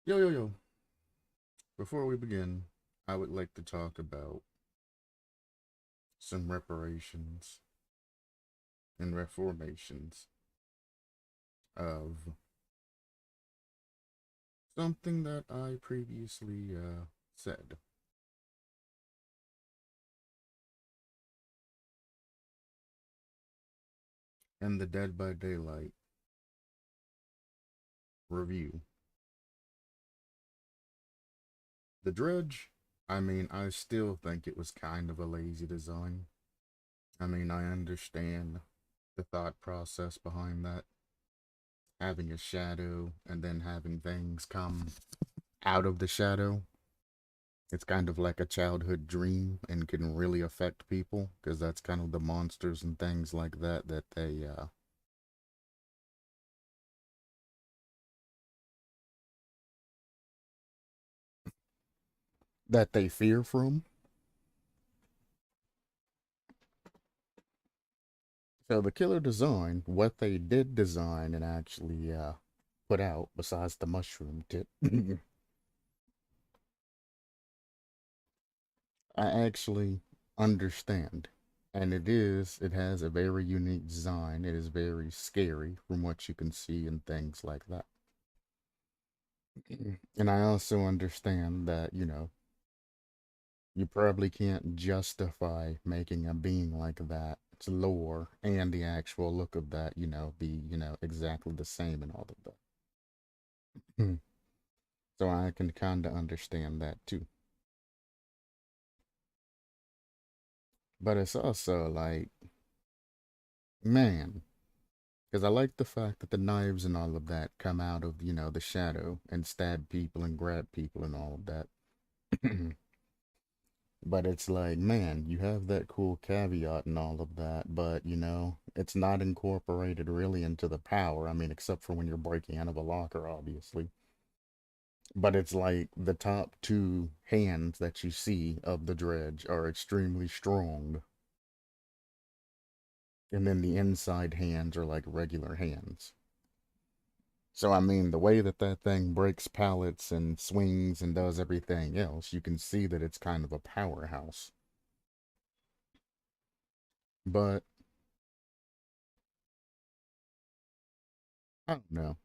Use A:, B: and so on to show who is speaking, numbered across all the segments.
A: Yo, yo, yo. Before we begin, I would like to talk about some reparations and reformations of something that I previously said. In the Dead by Daylight review. The Dredge, I still think it was kind of a lazy design. I understand the thought process behind that. Having a shadow and then having things come out of the shadow. It's kind of like a childhood dream and can really affect people because that's kind of the monsters and things like that that they fear from. So the killer design, what they did design and actually put out, besides the mushroom tip, I actually understand. And it has a very unique design. It is very scary from what you can see and things like that. And I also understand that, you probably can't justify making a being like that, its lore and the actual look of that, be, exactly the same and all of that. So I can kind of understand that too. But it's also like, man, because I like the fact that the knives and all of that come out of, the shadow and stab people and grab people and all of that. But it's like, man, you have that cool caveat and all of that, but it's not incorporated really into the power. Except for when you're breaking out of a locker, obviously. But it's like the top two hands that you see of the dredge are extremely strong, and then the inside hands are like regular hands. So, the way that that thing breaks pallets and swings and does everything else, you can see that it's kind of a powerhouse. But I don't know.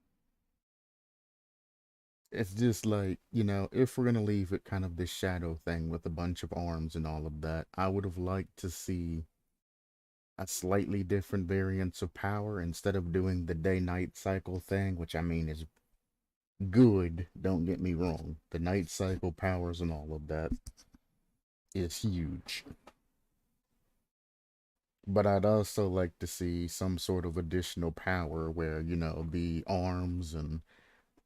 A: It's just like, if we're gonna leave it kind of this shadow thing with a bunch of arms and all of that, I would have liked to see a slightly different variance of power instead of doing the day-night cycle thing, which is good, don't get me wrong. The night cycle powers and all of that is huge. But I'd also like to see some sort of additional power where, the arms and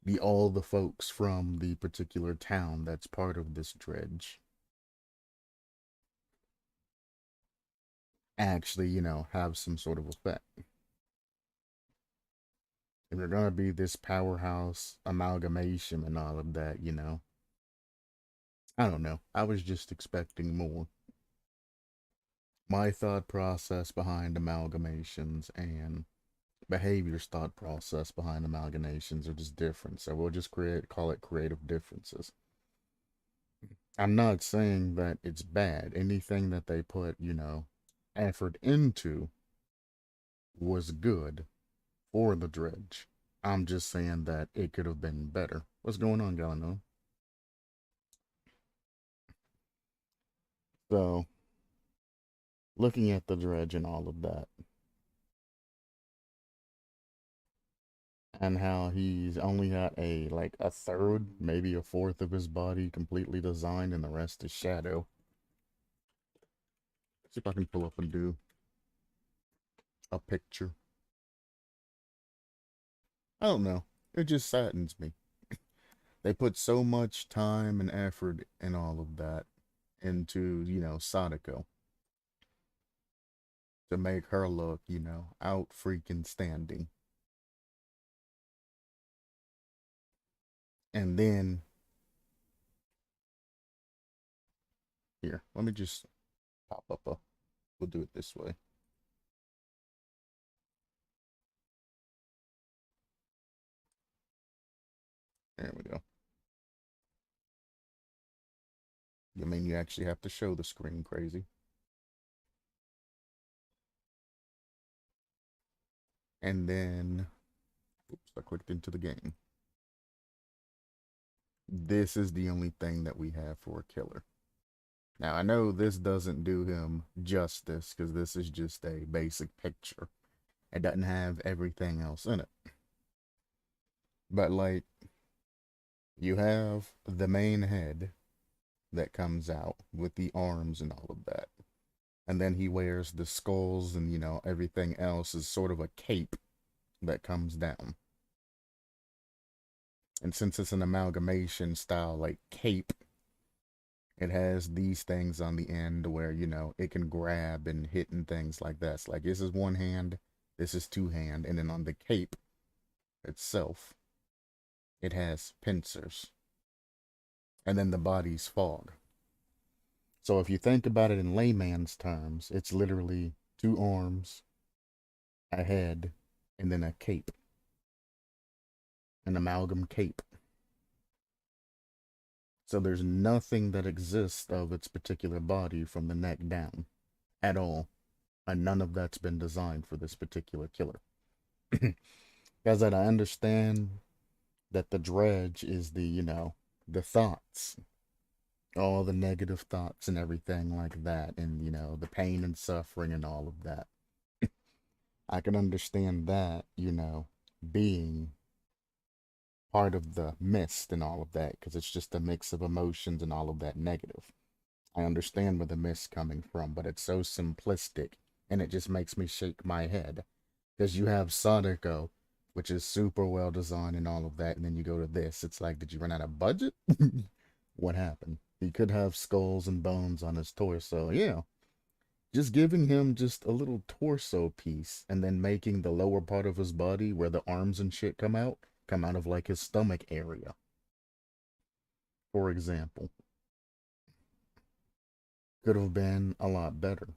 A: the all the folks from the particular town that's part of this dredge actually, have some sort of effect. If you're gonna be this powerhouse amalgamation and all of that, I don't know. I was just expecting more. My thought process behind amalgamations and behavior's thought process behind amalgamations are just different. So we'll just call it creative differences. I'm not saying that it's bad. Anything that they put, effort into was good for the dredge. I'm just saying that it could have been better. What's going on, Galanonim? So, looking at the dredge and all of that, and how he's only got a third, maybe a fourth of his body completely designed, and the rest is shadow. Let's see if I can pull up and do a picture. I don't know. It just saddens me. They put so much time and effort and all of that into, Sadako to make her look, out freaking standing. And then, here, let me just pop up a, we'll do it this way. There we go. I mean, you actually have to show the screen crazy. And then, oops, I clicked into the game. This is the only thing that we have for a killer. Now, I know this doesn't do him justice because this is just a basic picture. It doesn't have everything else in it. But, like, you have the main head that comes out with the arms and all of that. And then he wears the skulls and, you know, everything else is sort of a cape that comes down. And since it's an amalgamation style, like cape, it has these things on the end where, you know, it can grab and hit and things like that. So like this is one hand, this is two hand, and then on the cape itself, it has pincers. And then the body's fog. So if you think about it in layman's terms, it's literally two arms, a head, and then a cape. An amalgam cape. So there's nothing that exists of its particular body from the neck down at all. And none of that's been designed for this particular killer. Because I understand that the dredge is the, you know, the thoughts, all the negative thoughts and everything like that, and, you know, the pain and suffering and all of that. I can understand that, you know, being part of the mist and all of that, because it's just a mix of emotions and all of that negative. I understand where the mist's coming from, but it's so simplistic, and it just makes me shake my head. Because you have Sadako, which is super well designed and all of that, and then you go to this. It's like, did you run out of budget? What happened? He could have skulls and bones on his torso. Yeah, just giving him just a little torso piece and then making the lower part of his body where the arms and shit come out of like his stomach area, for example. Could have been a lot better.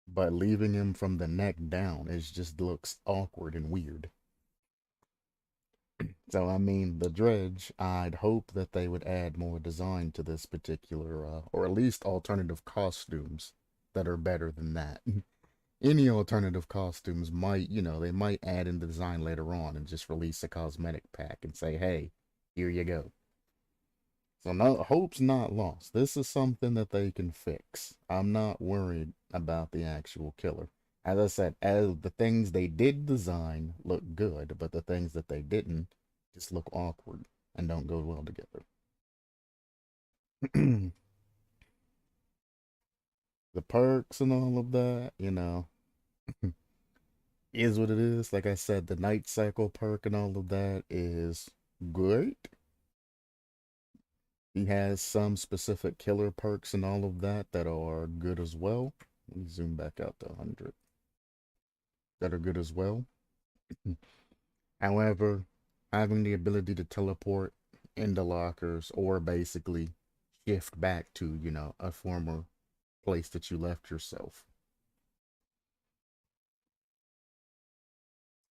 A: But leaving him from the neck down is just looks awkward and weird. So I mean, the dredge, I'd hope that they would add more design to this particular, or at least alternative costumes that are better than that. Any alternative costumes might, you know, they might add in the design later on and just release a cosmetic pack and say, hey, here you go. So no, hope's not lost. This is something that they can fix. I'm not worried about the actual killer. As I said, as the things they did design look good, but the things that they didn't just look awkward and don't go well together. The perks and all of that, you know, is what it is. Like I said, the night cycle perk and all of that is great. He has some specific killer perks and all of that that are good as well. Let me zoom back out to 100. That are good as well. However, having the ability to teleport into lockers or basically shift back to, you know, a former place that you left yourself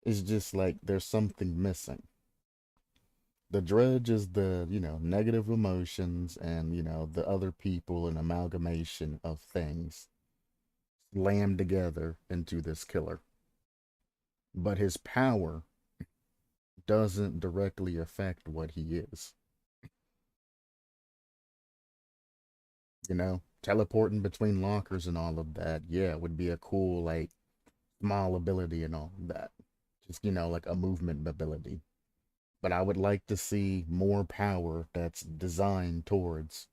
A: is just like there's something missing. The dredge is the, you know, negative emotions and, you know, the other people, an amalgamation of things slammed together into this killer. But his power doesn't directly affect what he is. You know, teleporting between lockers and all of that, yeah, would be a cool, like, small ability and all of that. Just, you know, like a movement ability. But I would like to see more power that's designed towards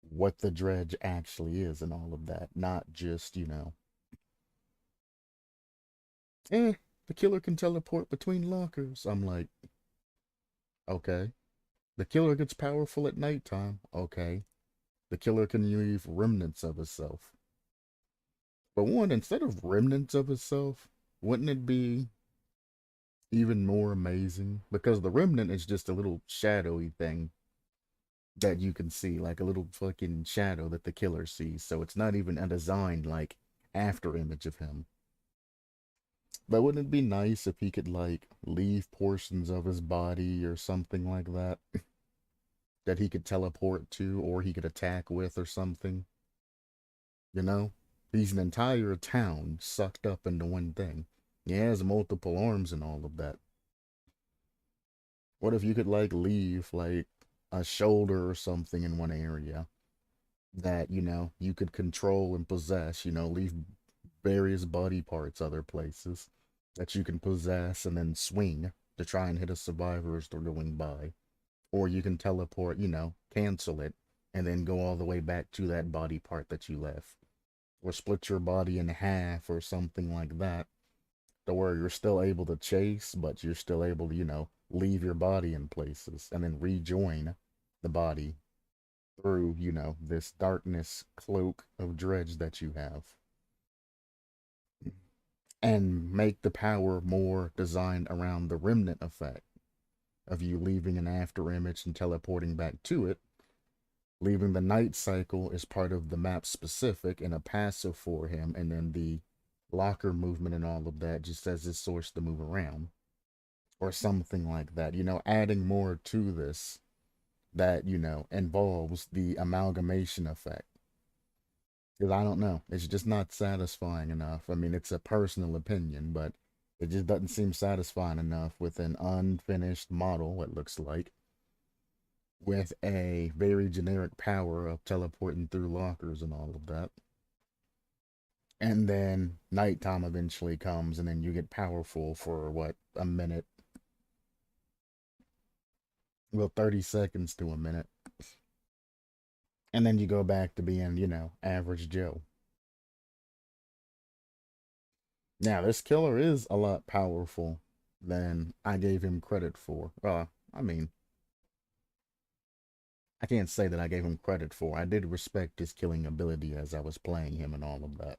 A: what the dredge actually is and all of that. Not just, you know, the killer can teleport between lockers. I'm like, okay. The killer gets powerful at nighttime. Okay. The killer can leave remnants of himself. But one, instead of remnants of itself, wouldn't it be even more amazing? Because the remnant is just a little shadowy thing that you can see, like a little fucking shadow that the killer sees. So it's not even a designed, like, after image of him. But wouldn't it be nice if he could, like, leave portions of his body or something like that? that he could teleport to or he could attack with or something. You know? He's an entire town sucked up into one thing. He has multiple arms and all of that. What if you could like leave like a shoulder or something in one area that, you could control and possess, leave various body parts other places that you can possess and then swing to try and hit a survivor as they're going by. Or you can teleport, cancel it, and then go all the way back to that body part that you left. Or split your body in half or something like that. To where you're still able to chase, but you're still able to, leave your body in places and then rejoin the body through, this darkness cloak of dredge that you have. And make the power more designed around the remnant effect of you leaving an after image and teleporting back to it. Leaving the night cycle is part of the map specific and a passive for him, and then the locker movement and all of that just as his source to move around. Or something like that. Adding more to this that, involves the amalgamation effect. Because I don't know. It's just not satisfying enough. I mean, it's a personal opinion, but it just doesn't seem satisfying enough with an unfinished model, it looks like, with a very generic power of teleporting through lockers and all of that. And then nighttime eventually comes, and then you get powerful for what, a minute? Well, 30 seconds to a minute. And then you go back to being, average Joe. Now, this killer is a lot powerful than I gave him credit for. Well, I mean, I can't say that I gave him credit for. I did respect his killing ability as I was playing him and all of that.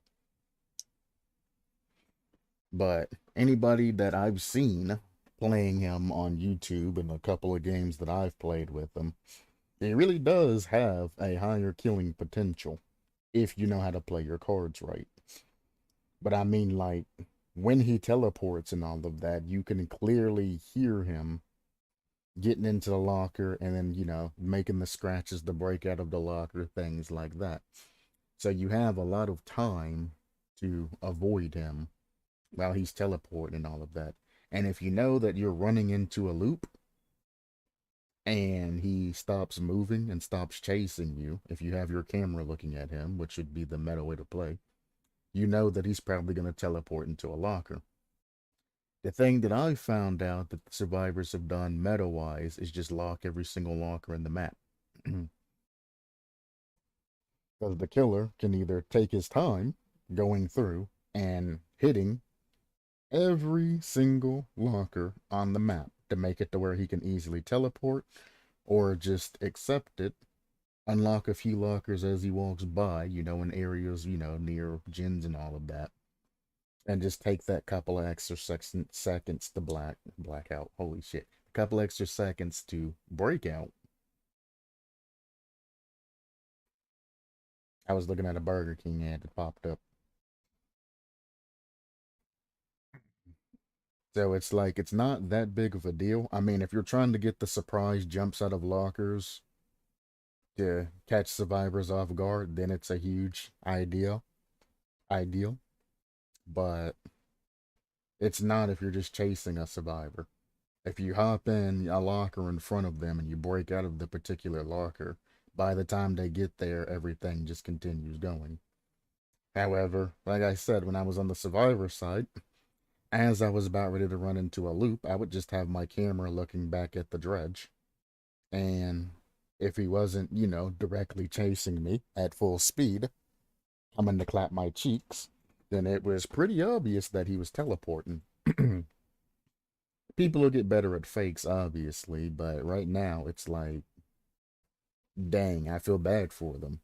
A: But anybody that I've seen playing him on YouTube and a couple of games that I've played with him, he really does have a higher killing potential if you know how to play your cards right. But I mean, like, when he teleports and all of that, you can clearly hear him getting into the locker and then, making the scratches to break out of the locker, things like that. So you have a lot of time to avoid him while he's teleporting and all of that. And if you know that you're running into a loop and he stops moving and stops chasing you, if you have your camera looking at him, which would be the meta way to play, you know that he's probably going to teleport into a locker. The thing that I found out that the survivors have done meta-wise is just lock every single locker in the map. Because the killer can either take his time going through and hitting every single locker on the map to make it to where he can easily teleport, or just accept it, unlock a few lockers as he walks by, in areas, near gyms and all of that, and just take that couple of extra seconds to black out. Holy shit. A couple extra seconds to break out. I was looking at a Burger King ad that popped up. So it's like, it's not that big of a deal. I mean, if you're trying to get the surprise jumps out of lockers to catch survivors off guard, then it's a huge ideal. But it's not if you're just chasing a survivor. If you hop in a locker in front of them and you break out of the particular locker, by the time they get there, everything just continues going. However, like I said, when I was on the survivor side, as I was about ready to run into a loop, I would just have my camera looking back at the dredge. And if he wasn't, directly chasing me at full speed, coming to clap my cheeks, then it was pretty obvious that he was teleporting. People will get better at fakes, obviously, but right now it's like, dang, I feel bad for them.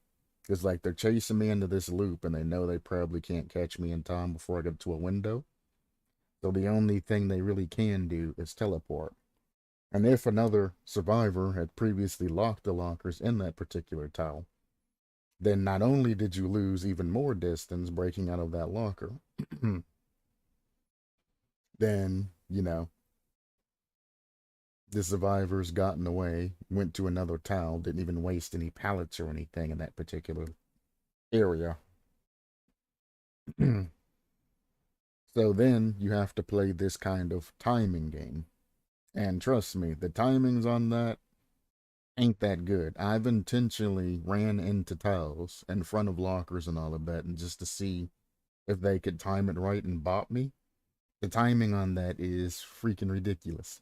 A: It's like they're chasing me into this loop and they know they probably can't catch me in time before I get to a window. So the only thing they really can do is teleport. And if another survivor had previously locked the lockers in that particular tile, then not only did you lose even more distance breaking out of that locker, then, The survivors gotten away, went to another town, didn't even waste any pallets or anything in that particular area. So then you have to play this kind of timing game. And trust me, the timings on that ain't that good. I've intentionally ran into tiles in front of lockers and all of that, and just to see if they could time it right and bop me. The timing on that is freaking ridiculous.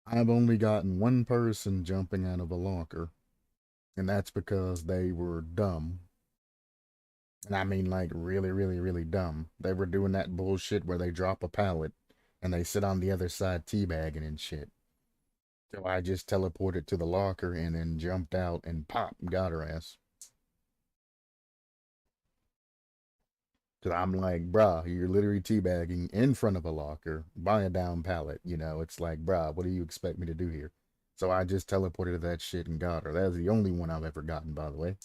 A: I've only gotten one person jumping out of a locker, and that's because they were dumb. And I mean, like, really, really, really dumb. They were doing that bullshit where they drop a pallet and they sit on the other side teabagging and shit. So I just teleported to the locker and then jumped out and pop, got her ass. Because I'm like, bruh, you're literally teabagging in front of a locker by a down pallet. You know, it's like, bruh, what do you expect me to do here? So I just teleported to that shit and got her. That's the only one I've ever gotten, by the way.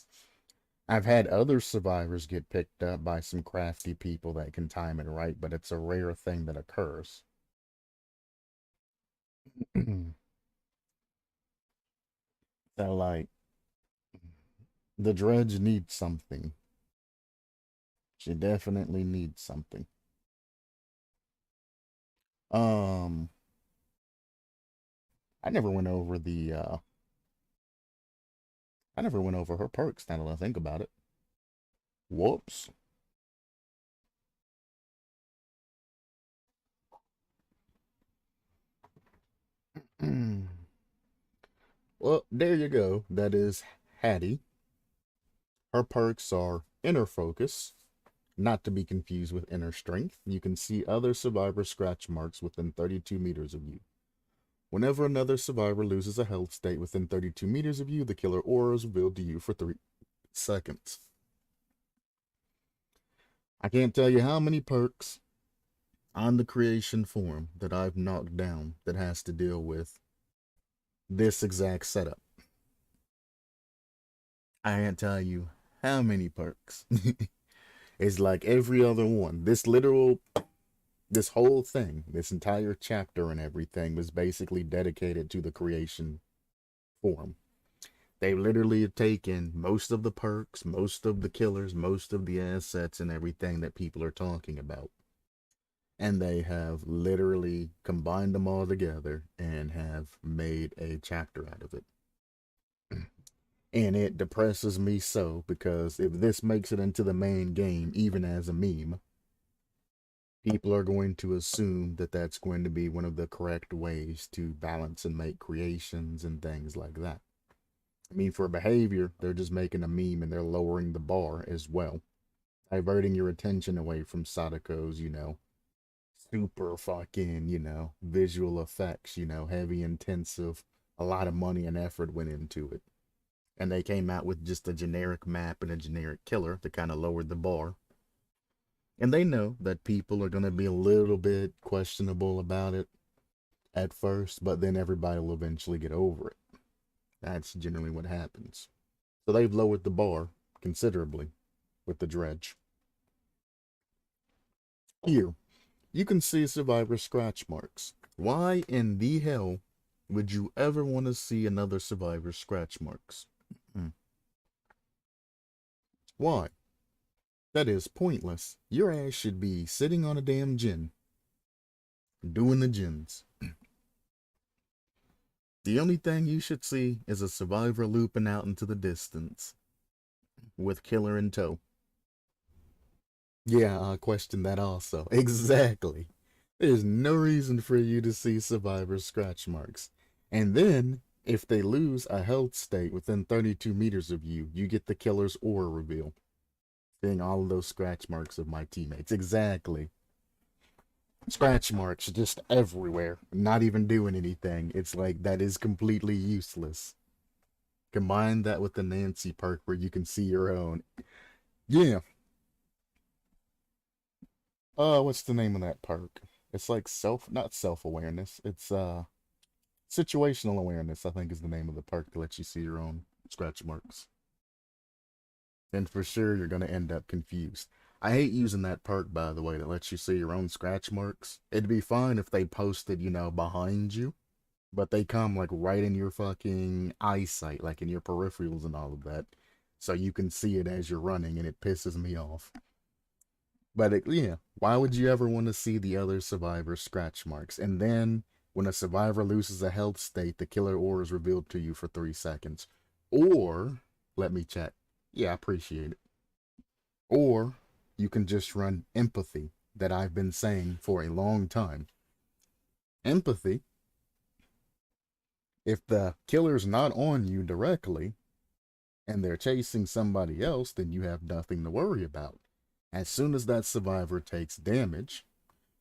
A: I've had other survivors get picked up by some crafty people that can time it right, but it's a rare thing that occurs. So, like, the dredge needs something. She definitely needs something. Um, I never went over the I never went over her perks now that I think about it. Whoops. Well, there you go. That is Hattie. Her perks are inner focus, not to be confused with inner strength. You can see other survivor scratch marks within 32 meters of you. Whenever another survivor loses a health state within 32 meters of you, the killer aura is revealed to you for 3 seconds. I can't tell you how many perks on the creation form that I've knocked down that has to deal with this exact setup. I can't tell you how many perks. It's like every other one. This whole thing, this entire chapter and everything was basically dedicated to the creation form. They literally have taken most of the perks, most of the killers, most of the assets and everything that people are talking about. And they have literally combined them all together and have made a chapter out of it. And it depresses me so, because if this makes it into the main game, even as a meme, people are going to assume that that's going to be one of the correct ways to balance and make creations and things like that. I mean, for behavior, they're just making a meme and they're lowering the bar as well, diverting your attention away from Sadako's, super fucking, visual effects, heavy, intensive, a lot of money and effort went into it. And they came out with just a generic map and a generic killer to kind of lower the bar. And they know that people are going to be a little bit questionable about it at first, but then everybody will eventually get over it. That's generally what happens. So they've lowered the bar considerably with the dredge. Here, you can see survivor scratch marks. Why in the hell would you ever want to see another survivor scratch marks? Why? That is pointless. Your ass should be sitting on a damn gin, doing the gins. The only thing you should see is a survivor looping out into the distance with killer in tow. Yeah, I question that also. Exactly. There's no reason for you to see survivor scratch marks. And then, if they lose a health state within 32 meters of you, you get the killer's aura reveal. Seeing all of those scratch marks of my teammates. Exactly. Scratch marks just everywhere, not even doing anything. It's like that is completely useless. Combine that with the Nancy perk where you can see your own. Yeah. What's the name of that perk? It's like not self-awareness. It's situational awareness, I think is the name of the perk that lets you see your own scratch marks. And for sure you're gonna end up confused. I hate using that perk, by the way, that lets you see your own scratch marks. It'd be fine if they posted, behind you, but they come like right in your fucking eyesight, like in your peripherals and all of that. So you can see it as you're running, and it pisses me off. But yeah, why would you ever want to see the other survivor's scratch marks? And then when a survivor loses a health state, the killer aura is revealed to you for 3 seconds. Or, let me check. Yeah, I appreciate it. Or you can just run empathy that I've been saying for a long time. Empathy, if the killer's not on you directly and they're chasing somebody else, then you have nothing to worry about. As soon as that survivor takes damage,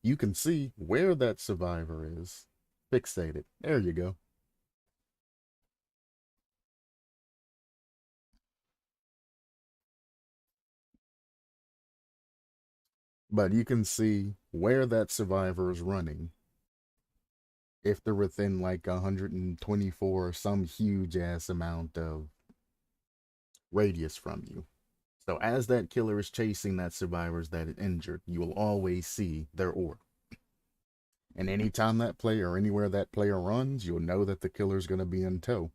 A: you can see where that survivor is. Fixate it. There you go. But you can see where that survivor is running if they're within like 124 or some huge ass amount of radius from you. So as that killer is chasing that survivors that is injured, you will always see their aura. And anytime that player or anywhere that player runs, you'll know that the killer's going to be in tow.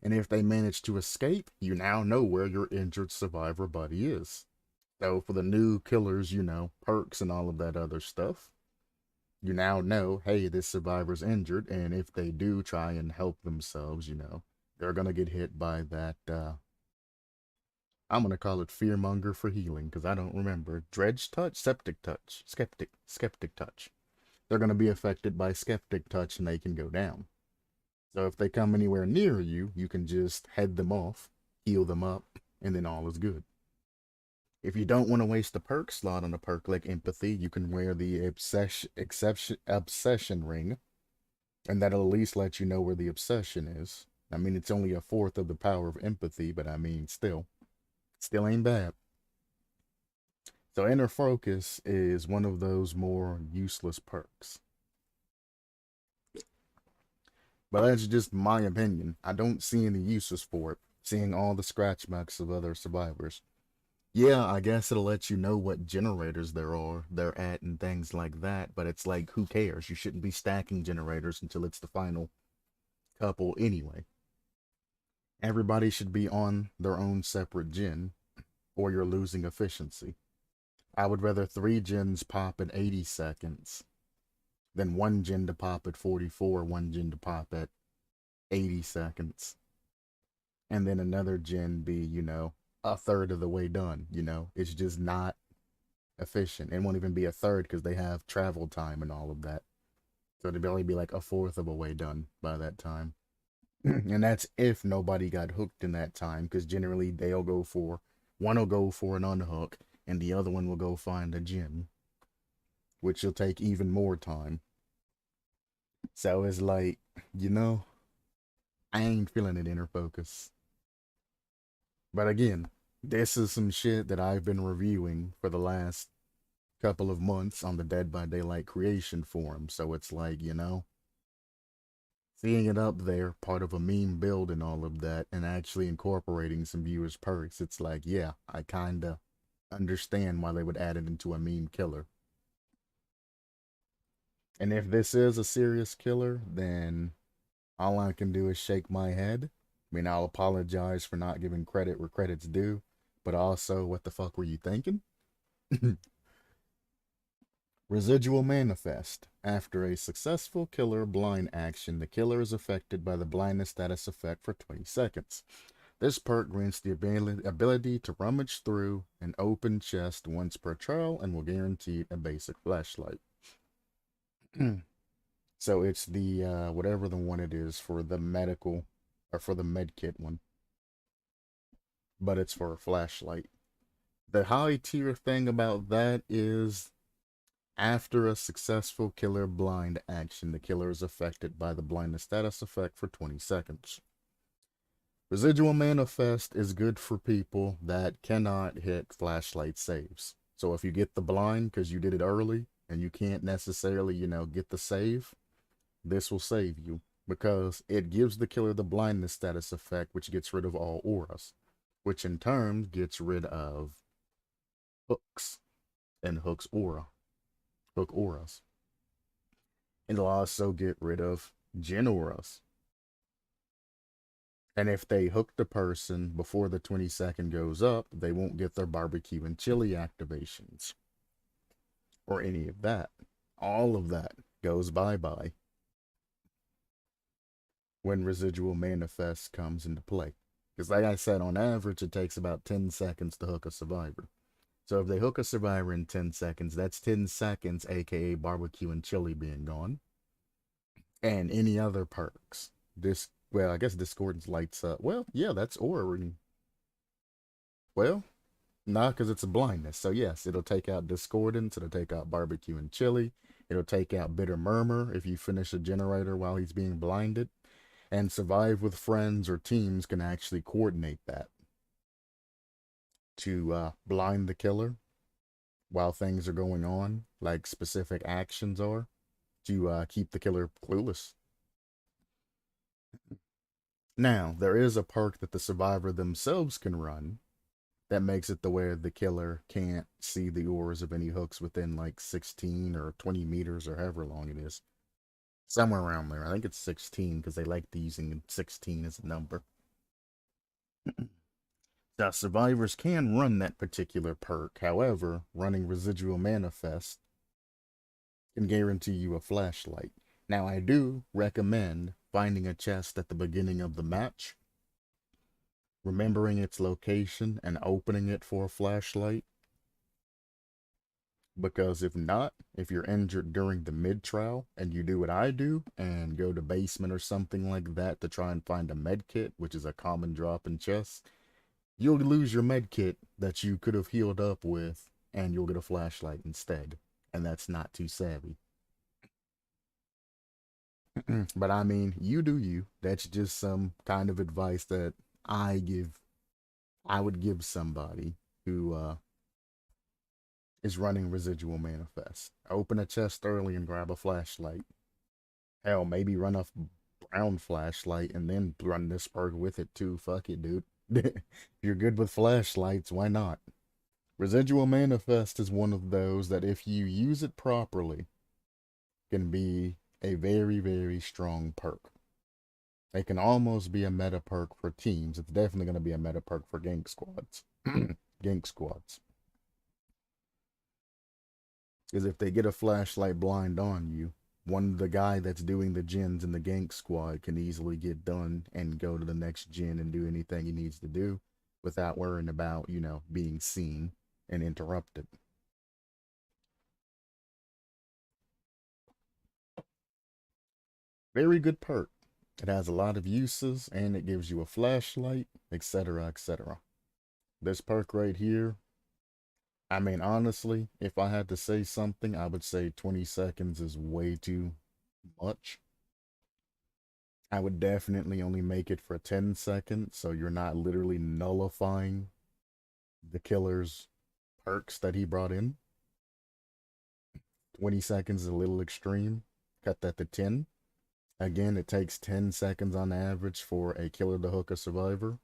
A: And if they manage to escape, you now know where your injured survivor buddy is. So for the new killers, perks and all of that other stuff, you now know, hey, this survivor's injured, and if they do try and help themselves, they're gonna get hit by that, I'm gonna call it fearmonger for healing, because I don't remember. Dredge touch? Septic touch. Skeptic touch. They're gonna be affected by skeptic touch and they can go down. So if they come anywhere near you, you can just head them off, heal them up, and then all is good. If you don't want to waste a perk slot on a perk like empathy, you can wear the obsession ring, and that'll at least let you know where the obsession is. I mean, it's only a fourth of the power of empathy, but I mean, still ain't bad. So inner focus is one of those more useless perks. But that's just my opinion. I don't see any uses for it, seeing all the scratch marks of other survivors. Yeah, I guess it'll let you know what generators they're at and things like that, but it's like, who cares? You shouldn't be stacking generators until it's the final couple anyway. Everybody should be on their own separate gen, or you're losing efficiency. I would rather 3 gens pop at 80 seconds than 1 gen to pop at 44, 1 gen to pop at 80 seconds, and then another gen be, a third of the way done. It's just not efficient. It won't even be a third because they have travel time and all of that. So it'd only be like a fourth of a way done by that time. And that's if nobody got hooked in that time, because generally one will go for an unhook, and the other one will go find a gen, which will take even more time. So it's like, I ain't feeling it, inner focus. But again, this is some shit that I've been reviewing for the last couple of months on the Dead by Daylight creation forum. So it's like, seeing it up there, part of a meme build and all of that, and actually incorporating some viewers' perks, it's like, yeah, I kinda understand why they would add it into a meme killer. And if this is a serious killer, then all I can do is shake my head. I mean, I'll apologize for not giving credit where credit's due, but also, what the fuck were you thinking? Residual manifest. After a successful killer blind action, the killer is affected by the blindness status effect for 20 seconds. This perk grants the ability to rummage through an open chest once per trial and will guarantee a basic flashlight. So it's the, whatever the one it is for the medical, or for the medkit one. But it's for a flashlight. The high tier thing about that is, after a successful killer blind action, the killer is affected by the blindness status effect for 20 seconds. Residual manifest is good for people that cannot hit flashlight saves. So if you get the blind because you did it early and you can't necessarily, get the save, this will save you, because it gives the killer the blindness status effect, which gets rid of all auras, which in turn gets rid of hooks and hook auras. It'll also get rid of gin auras. And if they hook the person before the 20-second goes up, they won't get their barbecue and chili activations or any of that. All of that goes bye-bye when residual manifest comes into play. Because like I said, on average, it takes about 10 seconds to hook a survivor. So if they hook a survivor in 10 seconds, that's 10 seconds, aka barbecue and chili being gone. And any other perks. Well, I guess Discordance lights up. Well, yeah, that's aura ring. Well, nah, because it's a blindness. So yes, it'll take out Discordance, it'll take out barbecue and chili, it'll take out bitter murmur if you finish a generator while he's being blinded. And survive with friends or teams can actually coordinate that to blind the killer while things are going on, like specific actions are, to keep the killer clueless. Now, there is a perk that the survivor themselves can run that makes it the way the killer can't see the auras of any hooks within like 16 or 20 meters or however long it is. Somewhere around there. I think it's 16 because they like using 16 as a number. Now, survivors can run that particular perk. However, running residual manifest can guarantee you a flashlight. Now, I do recommend finding a chest at the beginning of the match, remembering its location, and opening it for a flashlight. Because if not, if you're injured during the mid-trial and you do what I do and go to basement or something like that to try and find a med kit, which is a common drop in chests, you'll lose your med kit that you could have healed up with and you'll get a flashlight instead. And that's not too savvy. But I mean, you do you. That's just some kind of advice that I would give somebody who is running residual manifest. Open a chest early and grab a flashlight. Hell, maybe run a brown flashlight and then run this perk with it too. Fuck it, dude. If you're good with flashlights, why not? Residual manifest is one of those that if you use it properly, can be a very, very strong perk. It can almost be a meta perk for teams. It's definitely going to be a meta perk for gank squads. Gank squads. Because if they get a flashlight blind on you, the guy that's doing the gens in the gank squad can easily get done and go to the next gen and do anything he needs to do without worrying about, being seen and interrupted. Very good perk. It has a lot of uses and it gives you a flashlight, etc., etc. This perk right here, I mean, honestly, if I had to say something, I would say 20 seconds is way too much. I would definitely only make it for 10 seconds, so you're not literally nullifying the killer's perks that he brought in. 20 seconds is a little extreme. Cut that to 10. Again, it takes 10 seconds on average for a killer to hook a survivor.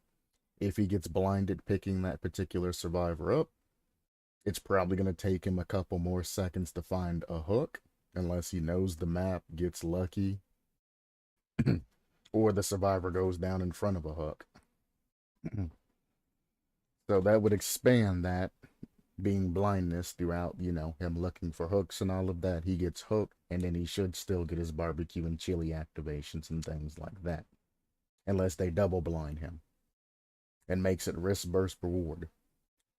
A: If he gets blinded picking that particular survivor up, it's probably going to take him a couple more seconds to find a hook, unless he knows the map, gets lucky, or the survivor goes down in front of a hook. So that would expand that being blindness throughout, him looking for hooks and all of that. He gets hooked, and then he should still get his barbecue and chili activations and things like that. Unless they double blind him. And makes it risk burst reward.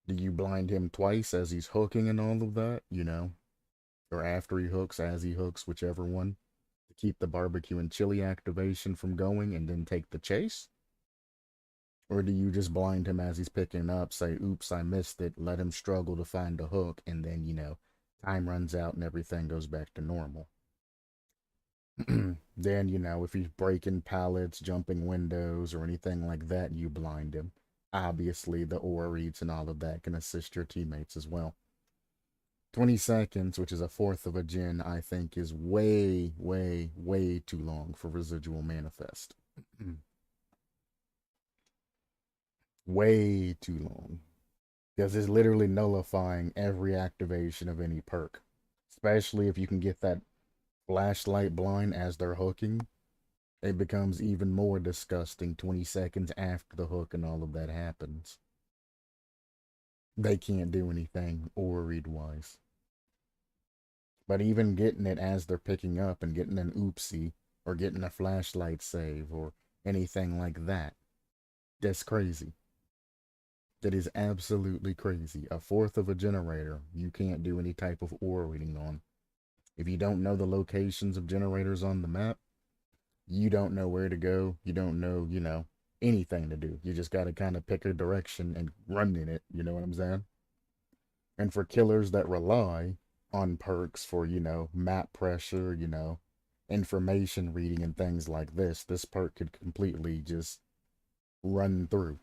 A: Do you blind him twice as he's hooking and all of that, or after he hooks, as he hooks, whichever one, to keep the barbecue and chili activation from going and then take the chase? Or do you just blind him as he's picking up, say, oops, I missed it, let him struggle to find a hook, and then, time runs out and everything goes back to normal? Then, if he's breaking pallets, jumping windows, or anything like that, you blind him. Obviously, the aura reads and all of that can assist your teammates as well. 20 seconds, which is a fourth of a gen, I think is way, way, way too long for residual manifest. Way too long. Because it's literally nullifying every activation of any perk. Especially if you can get that flashlight blind as they're hooking. It becomes even more disgusting 20 seconds after the hook and all of that happens. They can't do anything or read wise. But even getting it as they're picking up and getting an oopsie or getting a flashlight save or anything like that, that's crazy. That is absolutely crazy. A fourth of a generator you can't do any type of ore reading on. If you don't know the locations of generators on the map, you don't know where to go. You don't know, anything to do. You just got to kind of pick a direction and run in it. You know what I'm saying? And for killers that rely on perks for, map pressure, information reading and things like this perk could completely just run through.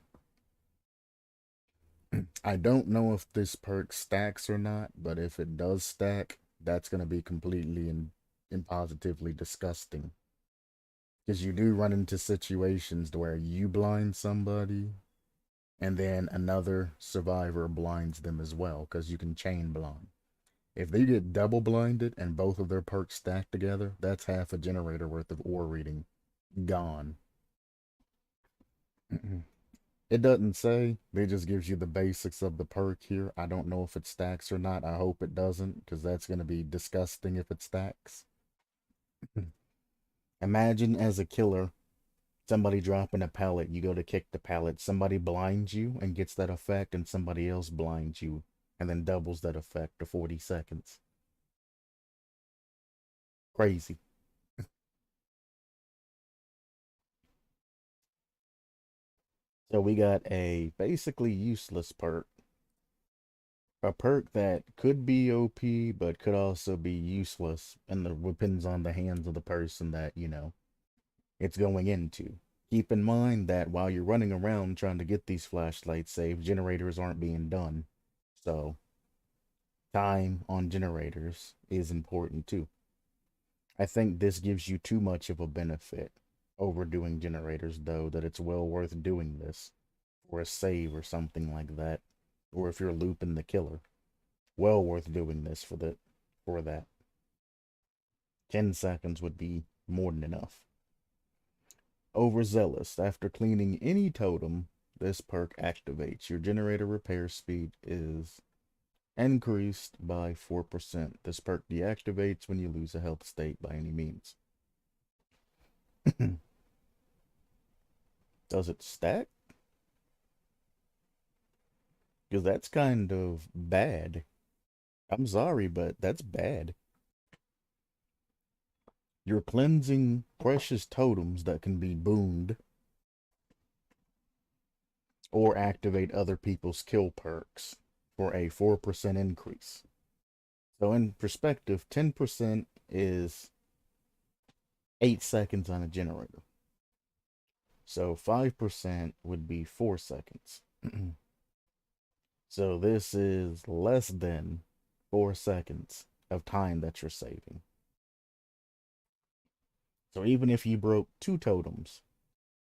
A: I don't know if this perk stacks or not, but if it does stack, that's going to be completely and positively disgusting. Because you do run into situations where you blind somebody and then another survivor blinds them as well, because you can chain blind. If they get double blinded and both of their perks stacked together, that's half a generator worth of ore reading gone. It doesn't say. It just gives you the basics of the perk here. I don't know if it stacks or not. I hope it doesn't, because that's going to be disgusting if it stacks. Imagine as a killer, somebody dropping a pallet, you go to kick the pallet, somebody blinds you and gets that effect, and somebody else blinds you and then doubles that effect to 40 seconds. Crazy. So we got a basically useless perk. A perk that could be OP, but could also be useless, and it depends on the hands of the person that, it's going into. Keep in mind that while you're running around trying to get these flashlights saved, generators aren't being done. So, time on generators is important too. I think this gives you too much of a benefit over doing generators, though, that it's well worth doing this for a save or something like that. Or if you're looping the killer, well worth doing this for that. 10 seconds would be more than enough. Overzealous. After cleaning any totem, this perk activates. Your generator repair speed is increased by 4%. This perk deactivates when you lose a health state by any means. Does it stack? Because that's kind of bad. I'm sorry, but that's bad. You're cleansing precious totems that can be booned or activate other people's kill perks for a 4% increase. So in perspective, 10% is 8 seconds on a generator. So 5% would be 4 seconds. So this is less than 4 seconds of time that you're saving. So even if you broke 2 totems,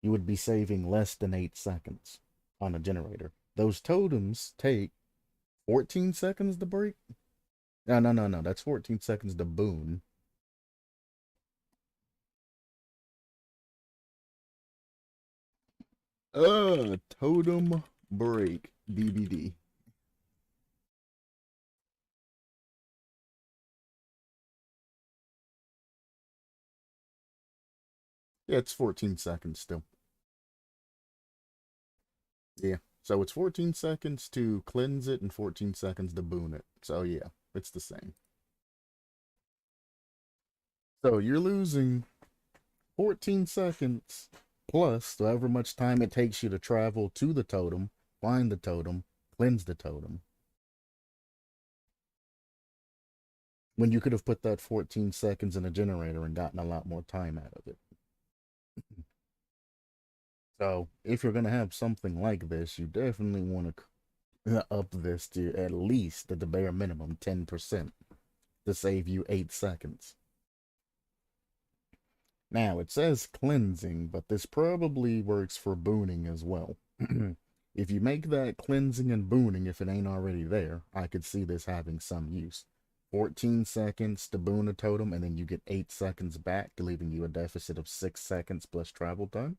A: you would be saving less than 8 seconds on a generator. Those totems take 14 seconds to break? No. That's 14 seconds to boon. Totem break DBD. Yeah, it's 14 seconds still. Yeah. So it's 14 seconds to cleanse it and 14 seconds to boon it. So yeah, it's the same. So you're losing 14 seconds plus however much time it takes you to travel to the totem, find the totem, cleanse the totem. When you could have put that 14 seconds in a generator and gotten a lot more time out of it. So if you're going to have something like this, you definitely want to up this to at least at the bare minimum 10% to save you 8 seconds. Now, it says cleansing, but this probably works for booning as well. If you make that cleansing and booning, if it ain't already there, I could see this having some use. 14 seconds to boon a totem, and then you get 8 seconds back, leaving you a deficit of 6 seconds plus travel time.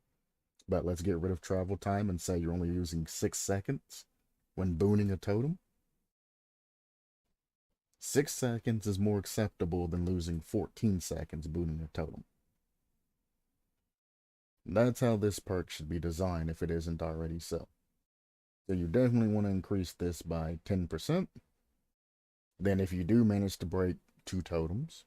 A: But let's get rid of travel time and say you're only using 6 seconds when booning a totem. 6 seconds is more acceptable than losing 14 seconds booning a totem. That's how this perk should be designed if it isn't already so. So you definitely want to increase this by 10%. Then if you do manage to break 2 totems,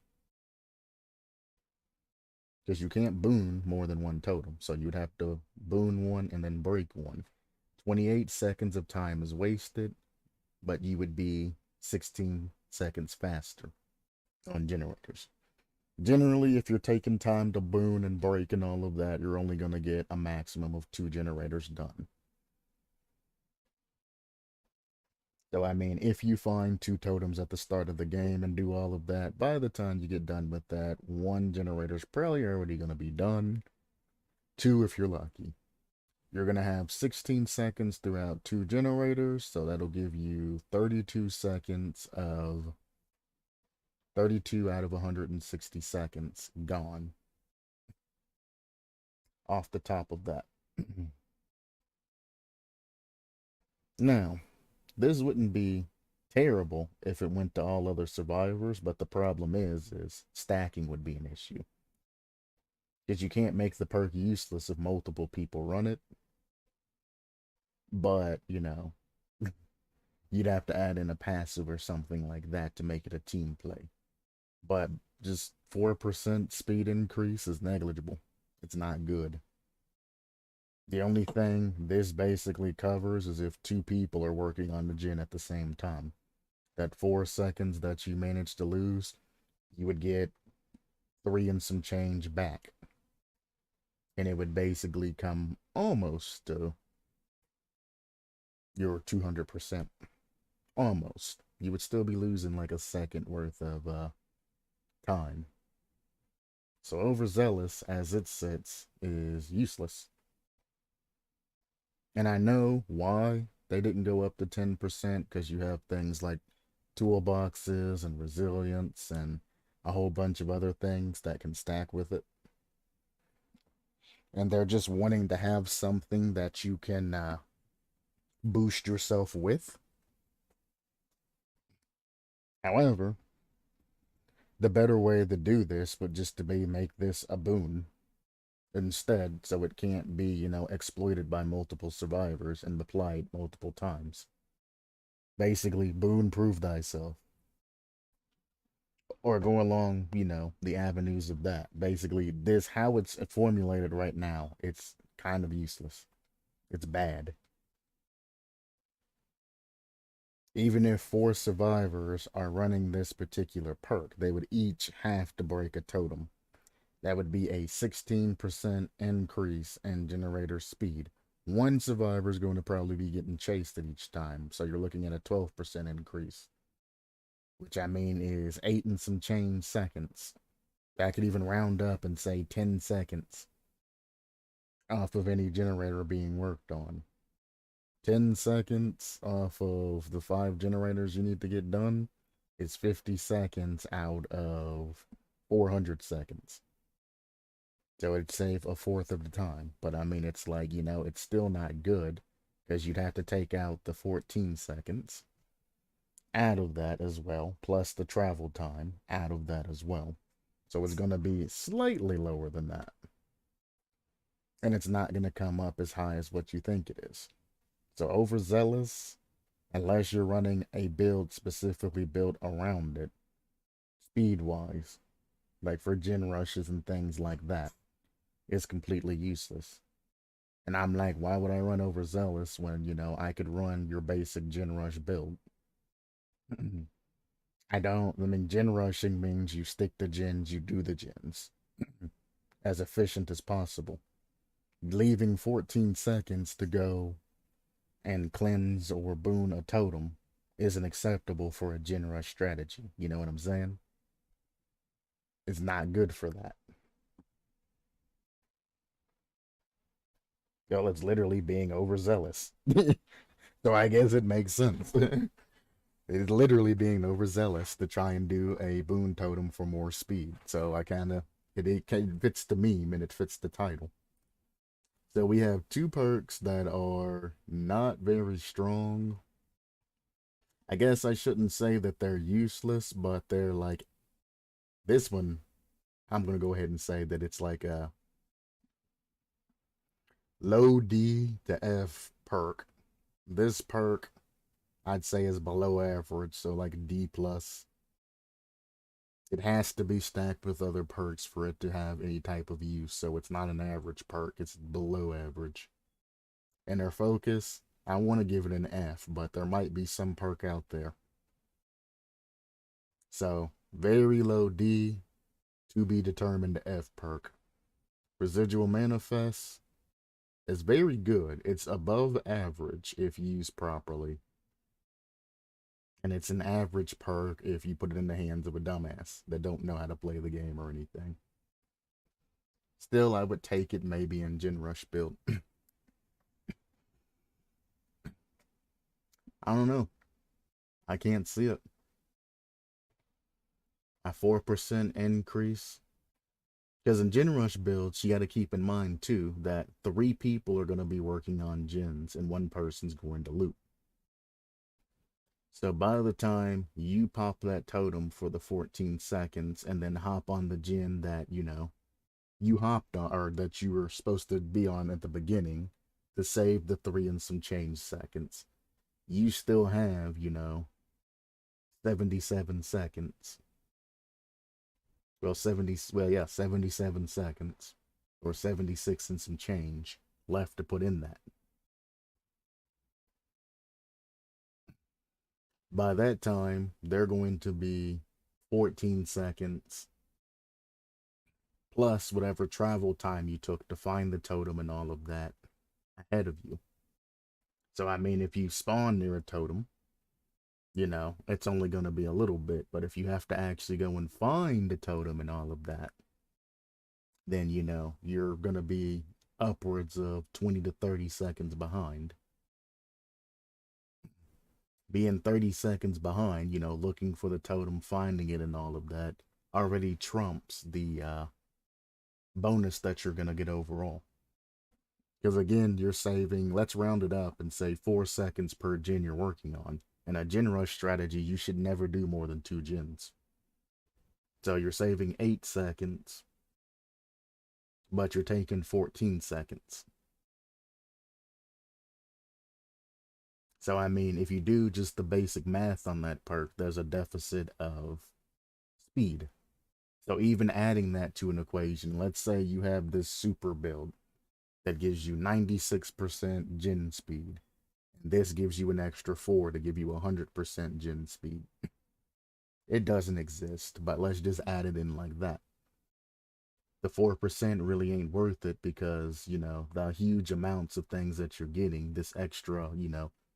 A: because you can't boon more than 1 totem, so you'd have to boon 1 and then break 1. 28 seconds of time is wasted, but you would be 16 seconds faster on generators. Generally, if you're taking time to boon and break and all of that, you're only going to get a maximum of 2 generators done. So, I mean, if you find 2 totems at the start of the game and do all of that, by the time you get done with that, 1 generator's probably already going to be done. 2 if you're lucky. You're going to have 16 seconds throughout 2 generators, so that'll give you 32 seconds of 32 out of 160 seconds gone off the top of that. Now, this wouldn't be terrible if it went to all other survivors, but the problem is stacking would be an issue. Because you can't make the perk useless if multiple people run it. But, you know, you'd have to add in a passive or something like that to make it a team play. But just 4% speed increase is negligible. It's not good. The only thing this basically covers is if 2 people are working on the gen at the same time. That 4 seconds that you manage to lose, you would get 3 and some change back. And it would basically come almost to your 200%. Almost. You would still be losing like a second worth of time. So overzealous, as it sits, is useless. And I know why they didn't go up to 10%, because you have things like toolboxes and resilience and a whole bunch of other things that can stack with it. And they're just wanting to have something that you can boost yourself with. However, the better way to do this would just to be make this a boon instead, so it can't be, you know, exploited by multiple survivors and applied multiple times. Basically, boon prove thyself. Or go along, you know, the avenues of that. Basically, this, how it's formulated right now, it's kind of useless. It's bad. Even if 4 survivors are running this particular perk, they would each have to break a totem. That would be a 16% increase in generator speed. 1 survivor is going to probably be getting chased at each time, so you're looking at a 12% increase. Which, I mean, is 8 and some change seconds. I could even round up and say 10 seconds off of any generator being worked on. 10 seconds off of the 5 generators you need to get done is 50 seconds out of 400 seconds. So it'd save a fourth of the time. But I mean, it's like, you know, it's still not good, because you'd have to take out the 14 seconds out of that as well, plus the travel time out of that as well. So it's going to be slightly lower than that. And it's not going to come up as high as what you think it is. So overzealous, unless you're running a build specifically built around it, speed-wise, like for gen rushes and things like that, is completely useless. And I'm like, why would I run overzealous when, you know, I could run your basic gen rush build? I mean, gen rushing means you stick to gens, you do the gens as efficient as possible. Leaving 14 seconds to go and cleanse or boon a totem isn't acceptable for a gen rush strategy. You know what I'm saying? It's not good for that. Yo, it's literally being overzealous. So I guess it makes sense. It's literally being overzealous to try and do a boon totem for more speed. So I kind of it fits the meme and it fits the title. So we have two perks that are not very strong. I guess I shouldn't say that they're useless, but they're like this one. I'm gonna go ahead and say that it's like a low D to F perk. This perk I'd say is below average, so like D plus. It has to be stacked with other perks for it to have any type of use, so it's not an average perk, it's below average. And their focus, I want to give it an F, but there might be some perk out there. So, very low D, to be determined F perk. Residual manifest is very good. It's above average if used properly. And it's an average perk if you put it in the hands of a dumbass that don't know how to play the game or anything. Still, I would take it maybe in Gen Rush build. I don't know. I can't see it. A 4% increase. Because in Gen Rush builds, you got to keep in mind too that 3 people are going to be working on gens and 1 person's going to loot. So by the time you pop that totem for the 14 seconds and then hop on the gen that, you hopped on or that you were supposed to be on at the beginning to save the 3 and some change seconds, you still have, 77 seconds. Well, 77 seconds or 76 and some change left to put in that. By that time, they're going to be 14 seconds plus whatever travel time you took to find the totem and all of that ahead of you. So, I mean, if you spawn near a totem, it's only going to be a little bit. But if you have to actually go and find a totem and all of that, then, you're going to be upwards of 20 to 30 seconds behind. Being 30 seconds behind, looking for the totem, finding it, and all of that already trumps the bonus that you're going to get overall. Because again, you're saving, let's round it up and say 4 seconds per gen you're working on. In a gen rush strategy, you should never do more than 2 gens. So you're saving 8 seconds, but you're taking 14 seconds. So, I mean, if you do just the basic math on that perk, there's a deficit of speed. So, even adding that to an equation, let's say you have this super build that gives you 96% gen speed. And this gives you an extra 4 to give you 100% gen speed. It doesn't exist, but let's just add it in like that. The 4% really ain't worth it because, the huge amounts of things that you're getting, this extra,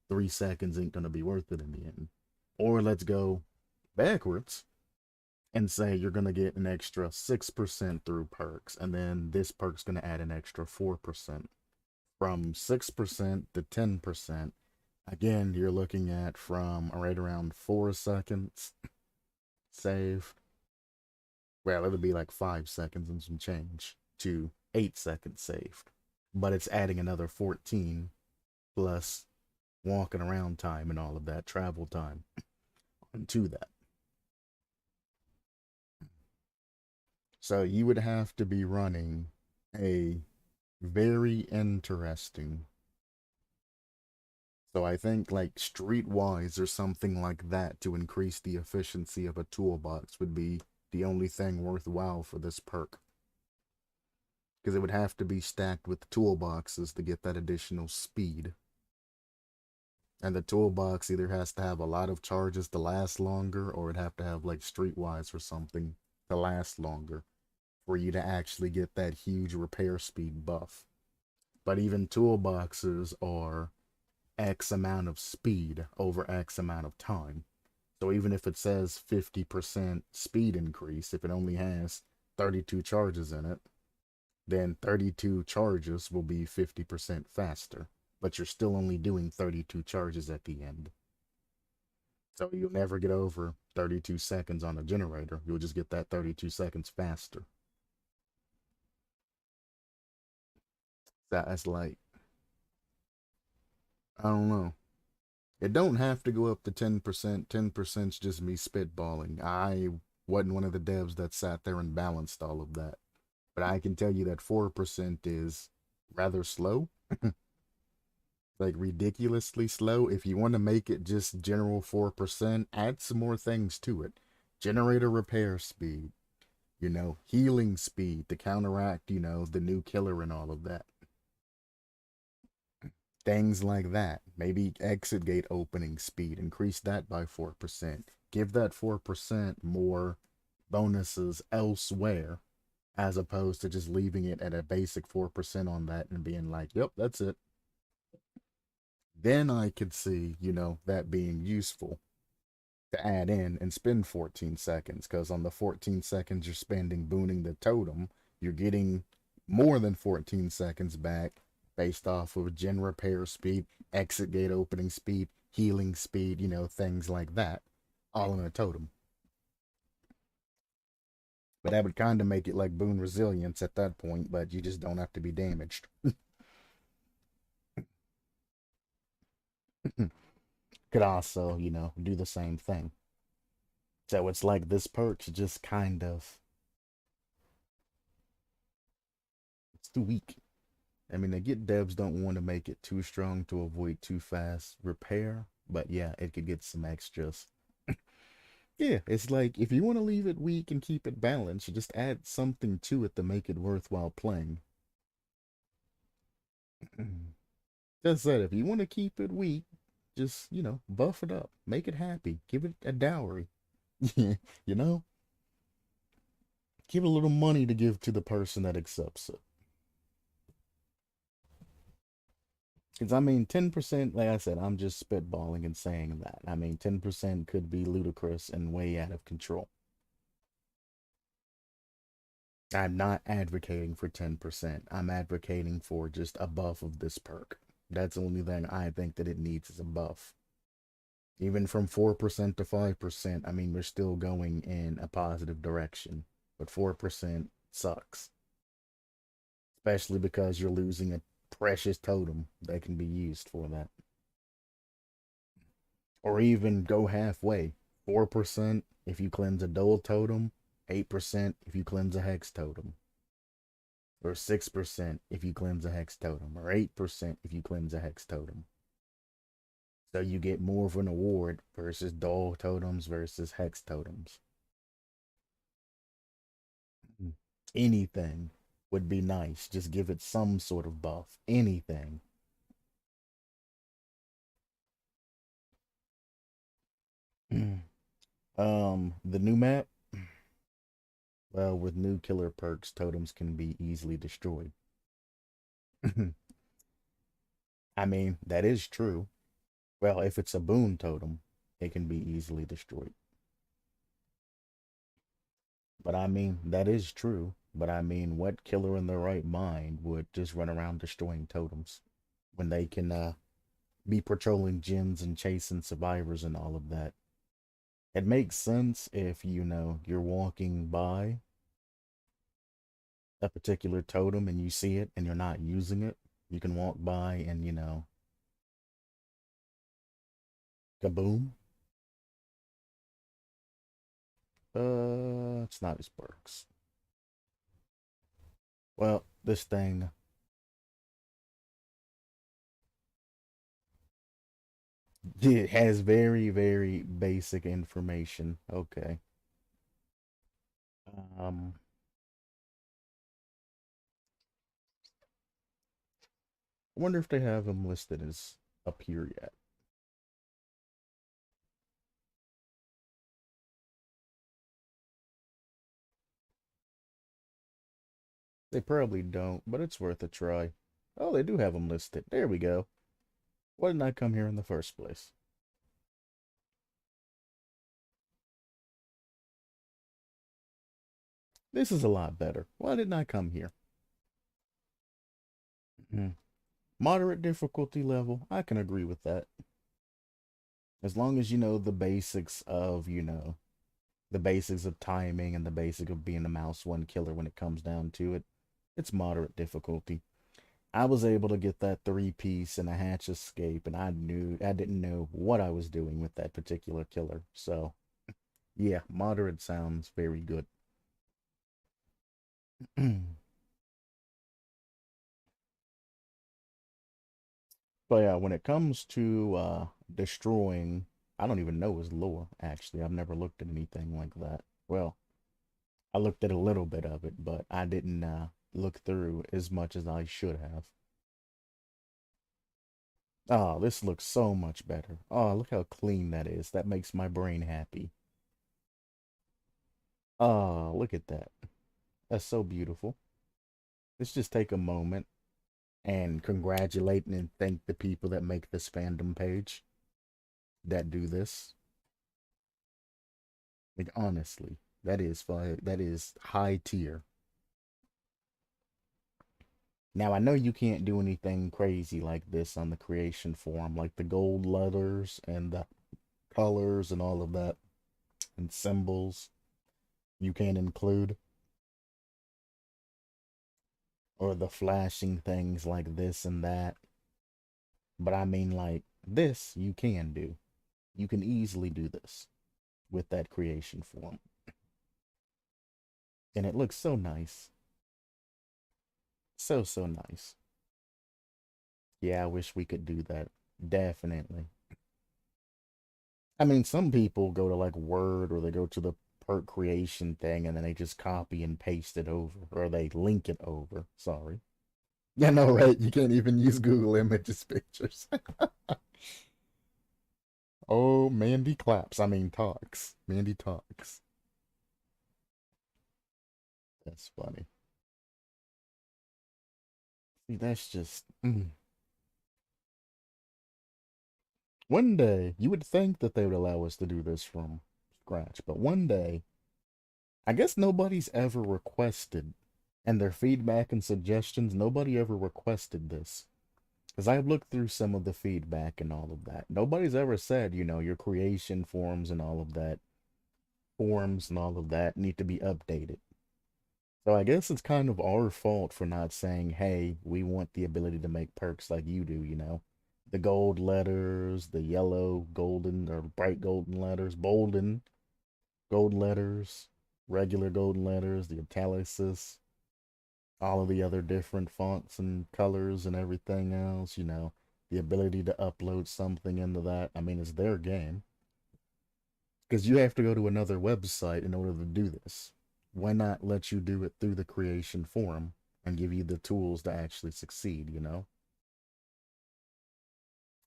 A: 3 seconds ain't going to be worth it in the end. Or let's go backwards and say you're going to get an extra 6% through perks, and then this perk's going to add an extra 4%. From 6% to 10%, again, you're looking at from right around 4 seconds save. Well, it'll be like 5 seconds and some change to 8 seconds saved. But it's adding another 14 plus walking around time and all of that, travel time, onto that. So you would have to be running a very interesting. So I think like streetwise or something like that to increase the efficiency of a toolbox would be the only thing worthwhile for this perk. Because it would have to be stacked with toolboxes to get that additional speed. And the toolbox either has to have a lot of charges to last longer, or it'd have to have like streetwise or something to last longer for you to actually get that huge repair speed buff. But even toolboxes are X amount of speed over X amount of time. So even if it says 50% speed increase, if it only has 32 charges in it, then 32 charges will be 50% faster. but you're still only doing 32 charges at the end. So you'll never get over 32 seconds on a generator. You'll just get that 32 seconds faster. That's like, I don't know. It don't have to go up to 10%. 10%'s just me spitballing. I wasn't one of the devs that sat there and balanced all of that. But I can tell you that 4% is rather slow. Like ridiculously slow. If you want to make it just general 4%, add some more things to it. Generator repair speed, healing speed to counteract, the new killer and all of that. Things like that. Maybe exit gate opening speed, increase that by 4%. Give that 4% more bonuses elsewhere, as opposed to just leaving it at a basic 4% on that and being like, yep, that's it. Then I could see, that being useful to add in and spend 14 seconds, because on the 14 seconds you're spending booning the totem, you're getting more than 14 seconds back based off of gen repair speed, exit gate opening speed, healing speed, things like that, all in a totem. But that would kind of make it like boon resilience at that point, but you just don't have to be damaged. Could also, do the same thing. So it's like this perk's just kind of, it's too weak. I mean, I get devs don't want to make it too strong to avoid too fast repair, but yeah, it could get some extras. Yeah, it's like if you want to leave it weak and keep it balanced, you just add something to it to make it worthwhile playing. Just said, if you want to keep it weak, just, buff it up, make it happy, give it a dowry. you know, give it a little money to give to the person that accepts it. Because, I mean, 10%, like I said, I'm just spitballing and saying that. I mean, 10% could be ludicrous and way out of control. I'm not advocating for 10%. I'm advocating for just a buff of this perk. That's the only thing I think that it needs is a buff. Even from 4% to 5%, I mean, we're still going in a positive direction. But 4% sucks. Especially because you're losing a precious totem that can be used for that. Or even go halfway. 4% if you cleanse a dual totem, 8% if you cleanse a hex totem. Or 6% if you cleanse a hex totem. Or 8% if you cleanse a hex totem. So you get more of an award versus dual totems versus hex totems. Anything would be nice. Just give it some sort of buff. Anything. The new map. Well, with new killer perks, totems can be easily destroyed. I mean, that is true. Well, if it's a boon totem, it can be easily destroyed. But I mean, that is true. But I mean, what killer in their right mind would just run around destroying totems when they can be patrolling gyms and chasing survivors and all of that? It makes sense if, you're walking by a particular totem and you see it and you're not using it. You can walk by and, kaboom. It's not his perks. Well, this thing, it has very, very basic information. Okay. Um, I wonder if they have him listed as up here yet. They probably don't, but it's worth a try. Oh, they do have him listed. There we go. Why didn't I come here in the first place? This is a lot better. Why didn't I come here? Moderate difficulty level, I can agree with that. As long as you know the basics of, the basics of timing and the basic of being a mouse one killer when it comes down to it, it's moderate difficulty. I was able to get that three piece and a hatch escape, and I didn't know what I was doing with that particular killer. So yeah, moderate sounds very good. But yeah, when it comes to destroying, I don't even know his lore, actually. I've never looked at anything like that. Well, I looked at a little bit of it, but I didn't look through as much as I should have. Oh, this looks so much better. Oh, look how clean that is. That makes my brain happy. Oh, look at that. That's so beautiful. Let's just take a moment and congratulate and thank the people that make this fandom page that do this. Like honestly, that is high tier. Now I know you can't do anything crazy like this on the creation forum, like the gold letters and the colors and all of that and symbols you can't include, or the flashing things like this and that. But I mean, like this, you can do. You can easily do this with that creation form, and it looks so nice, so nice. Yeah, I wish we could do that. Definitely. I mean, some people go to like Word or they go to the perk creation thing and then they just copy and paste it over, or they link it over. Sorry. Yeah, no, right. You can't even use Google Images pictures. Oh, Mandy claps. I mean, talks. Mandy talks. That's funny. See, that's just. One day, you would think that they would allow us to do this from scratch, but one day, I guess nobody's ever requested, and their feedback and suggestions, nobody ever requested this. Because I've looked through some of the feedback and all of that. Nobody's ever said, your creation forms and all of that need to be updated. So I guess it's kind of our fault for not saying, hey, we want the ability to make perks like you do. The gold letters, the yellow, golden, or bright golden letters, bolden gold letters, regular golden letters, the italics, all of the other different fonts and colors and everything else. The ability to upload something into that. I mean, it's their game. Because you have to go to another website in order to do this. Why not let you do it through the creation forum and give you the tools to actually succeed?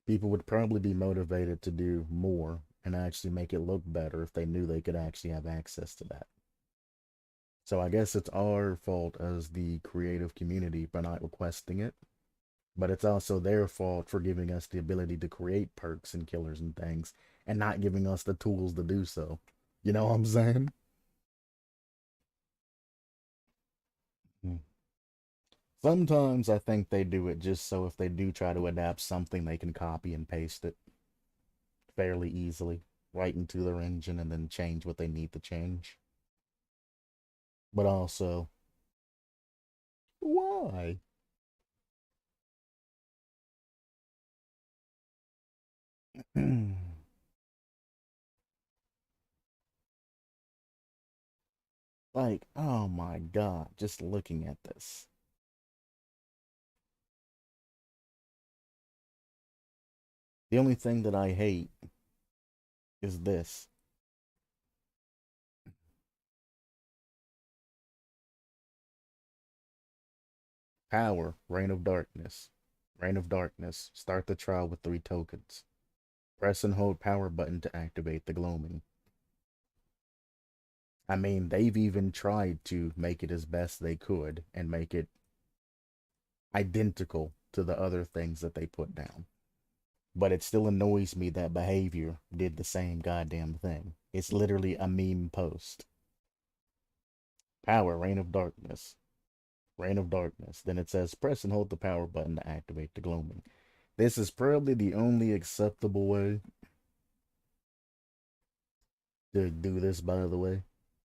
A: People would probably be motivated to do more and actually make it look better if they knew they could actually have access to that. So I guess it's our fault as the creative community for not requesting it, but it's also their fault for giving us the ability to create perks and killers and things and not giving us the tools to do so. You know what I'm saying? Hmm. Sometimes I think they do it just so if they do try to adapt something, they can copy and paste it fairly easily right into their engine and then change what they need to change. But also, why? Like, oh my god, just looking at this. The only thing that I hate is this. Power, Reign of Darkness. Reign of Darkness. Start the trial with 3 tokens. Press and hold power button to activate the gloaming. I mean, they've even tried to make it as best they could and make it identical to the other things that they put down. But it still annoys me that behavior did the same goddamn thing. It's literally a meme post. Power, Reign of Darkness. Reign of Darkness. Then it says press and hold the power button to activate the gloaming. This is probably the only acceptable way to do this, by the way.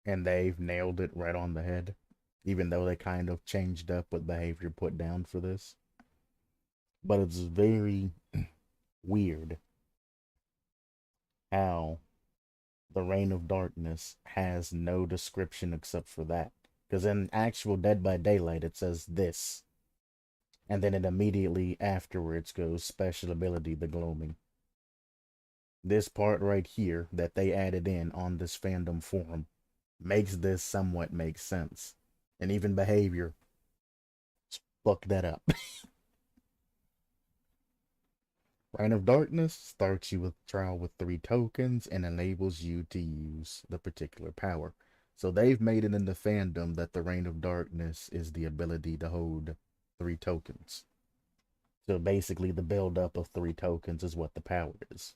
A: And they've nailed it right on the head. Even though they kind of changed up what behavior put down for this. But it's very weird how the Reign of Darkness has no description except for that. Because in actual Dead by Daylight, it says this. And then it immediately afterwards goes special ability, the gloaming. This part right here that they added in on this fandom forum makes this somewhat make sense. And even behavior fuck that up. Reign of Darkness starts you with trial with 3 tokens and enables you to use the particular power. So they've made it in the fandom that the Reign of Darkness is the ability to hold 3 tokens. So basically the build up of 3 tokens is what the power is.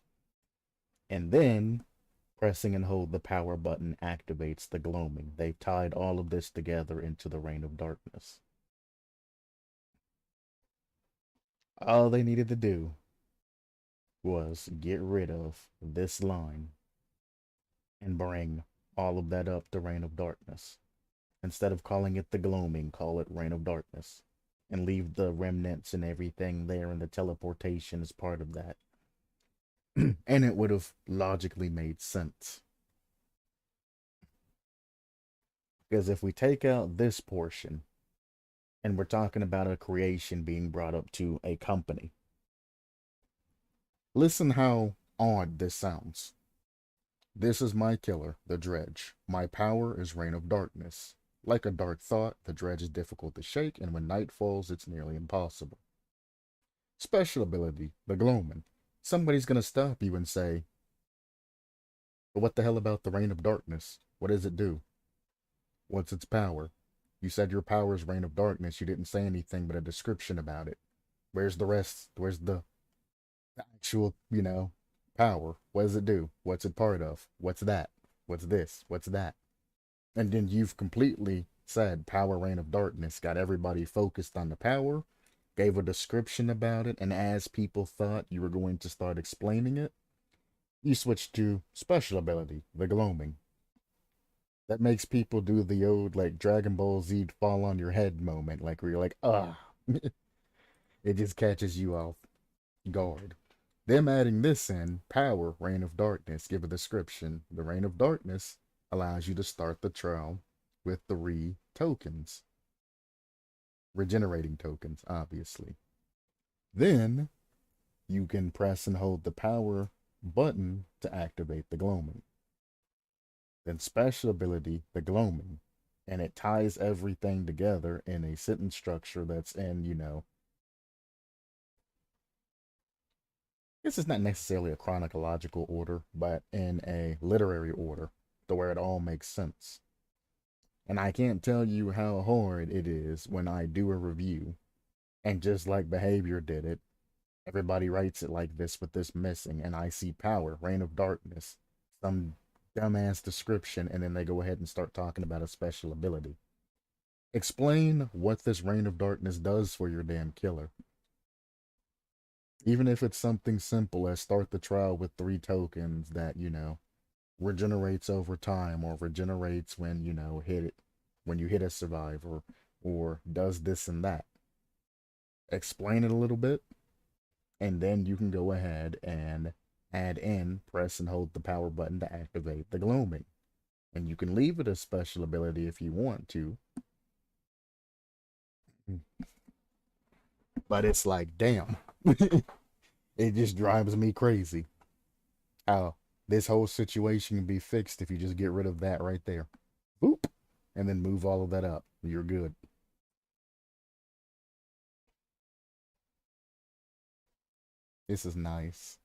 A: And then pressing and hold the power button activates the gloaming. They've tied all of this together into the Reign of Darkness. All they needed to do was get rid of this line and bring all of that up to Reign of Darkness. Instead of calling it the gloaming, call it Reign of Darkness. And leave the remnants and everything there, and the teleportation as part of that. And it would have logically made sense. Because if we take out this portion, and we're talking about a creation being brought up to a company, listen how odd this sounds. This is my killer, the dredge. My power is Reign of Darkness. Like a dark thought, the dredge is difficult to shake, and when night falls, it's nearly impossible. Special ability, the gloaming. Somebody's gonna stop you and say, but what the hell about the Reign of Darkness? What does it do? What's its power? You said your power is Reign of Darkness. You didn't say anything but a description about it. Where's the rest? Where's the actual, power? What does it do? What's it part of? What's that? What's this? What's that? And then you've completely said power, Reign of Darkness, got everybody focused on the power, gave a description about it, and as people thought you were going to start explaining it, you switched to special ability, the gloaming. That makes people do the old, like, Dragon Ball Z fall on your head moment, like, where you're like, ah. It just catches you off guard. Them adding this in, power, Reign of Darkness, give a description. The Reign of Darkness allows you to start the trial with 3 tokens. Regenerating tokens, obviously. Then, you can press and hold the power button to activate the gloaming. Then special ability, the gloaming. And it ties everything together in a sentence structure that's in, this is not necessarily a chronological order, but in a literary order, to where it all makes sense. And I can't tell you how hard it is when I do a review, and just like Behavior did it, everybody writes it like this with this missing, and I see power, Reign of Darkness, some dumbass description, and then they go ahead and start talking about a special ability. Explain what this Reign of Darkness does for your damn killer. Even if it's something simple as start the trial with 3 tokens that, regenerates over time, or regenerates when, when you hit a survivor, or does this and that. Explain it a little bit, and then you can go ahead and add in, press and hold the power button to activate the gloaming. And you can leave it as special ability if you want to. But it's like, damn. It just drives me crazy how this whole situation can be fixed if you just get rid of that right there. Boop. And then move all of that up. You're good. This is nice.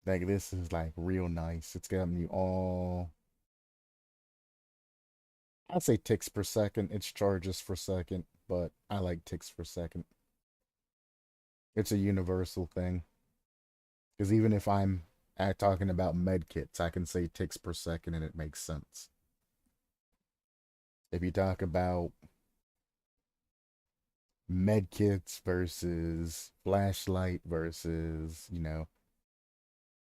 A: Like, this is like real nice. It's got me all, I'd say ticks per second. It's charges per second, but I like ticks per second. It's a universal thing. Because even if I'm Talking about med kits, I can say ticks per second and it makes sense. If you talk about med kits versus flashlight versus,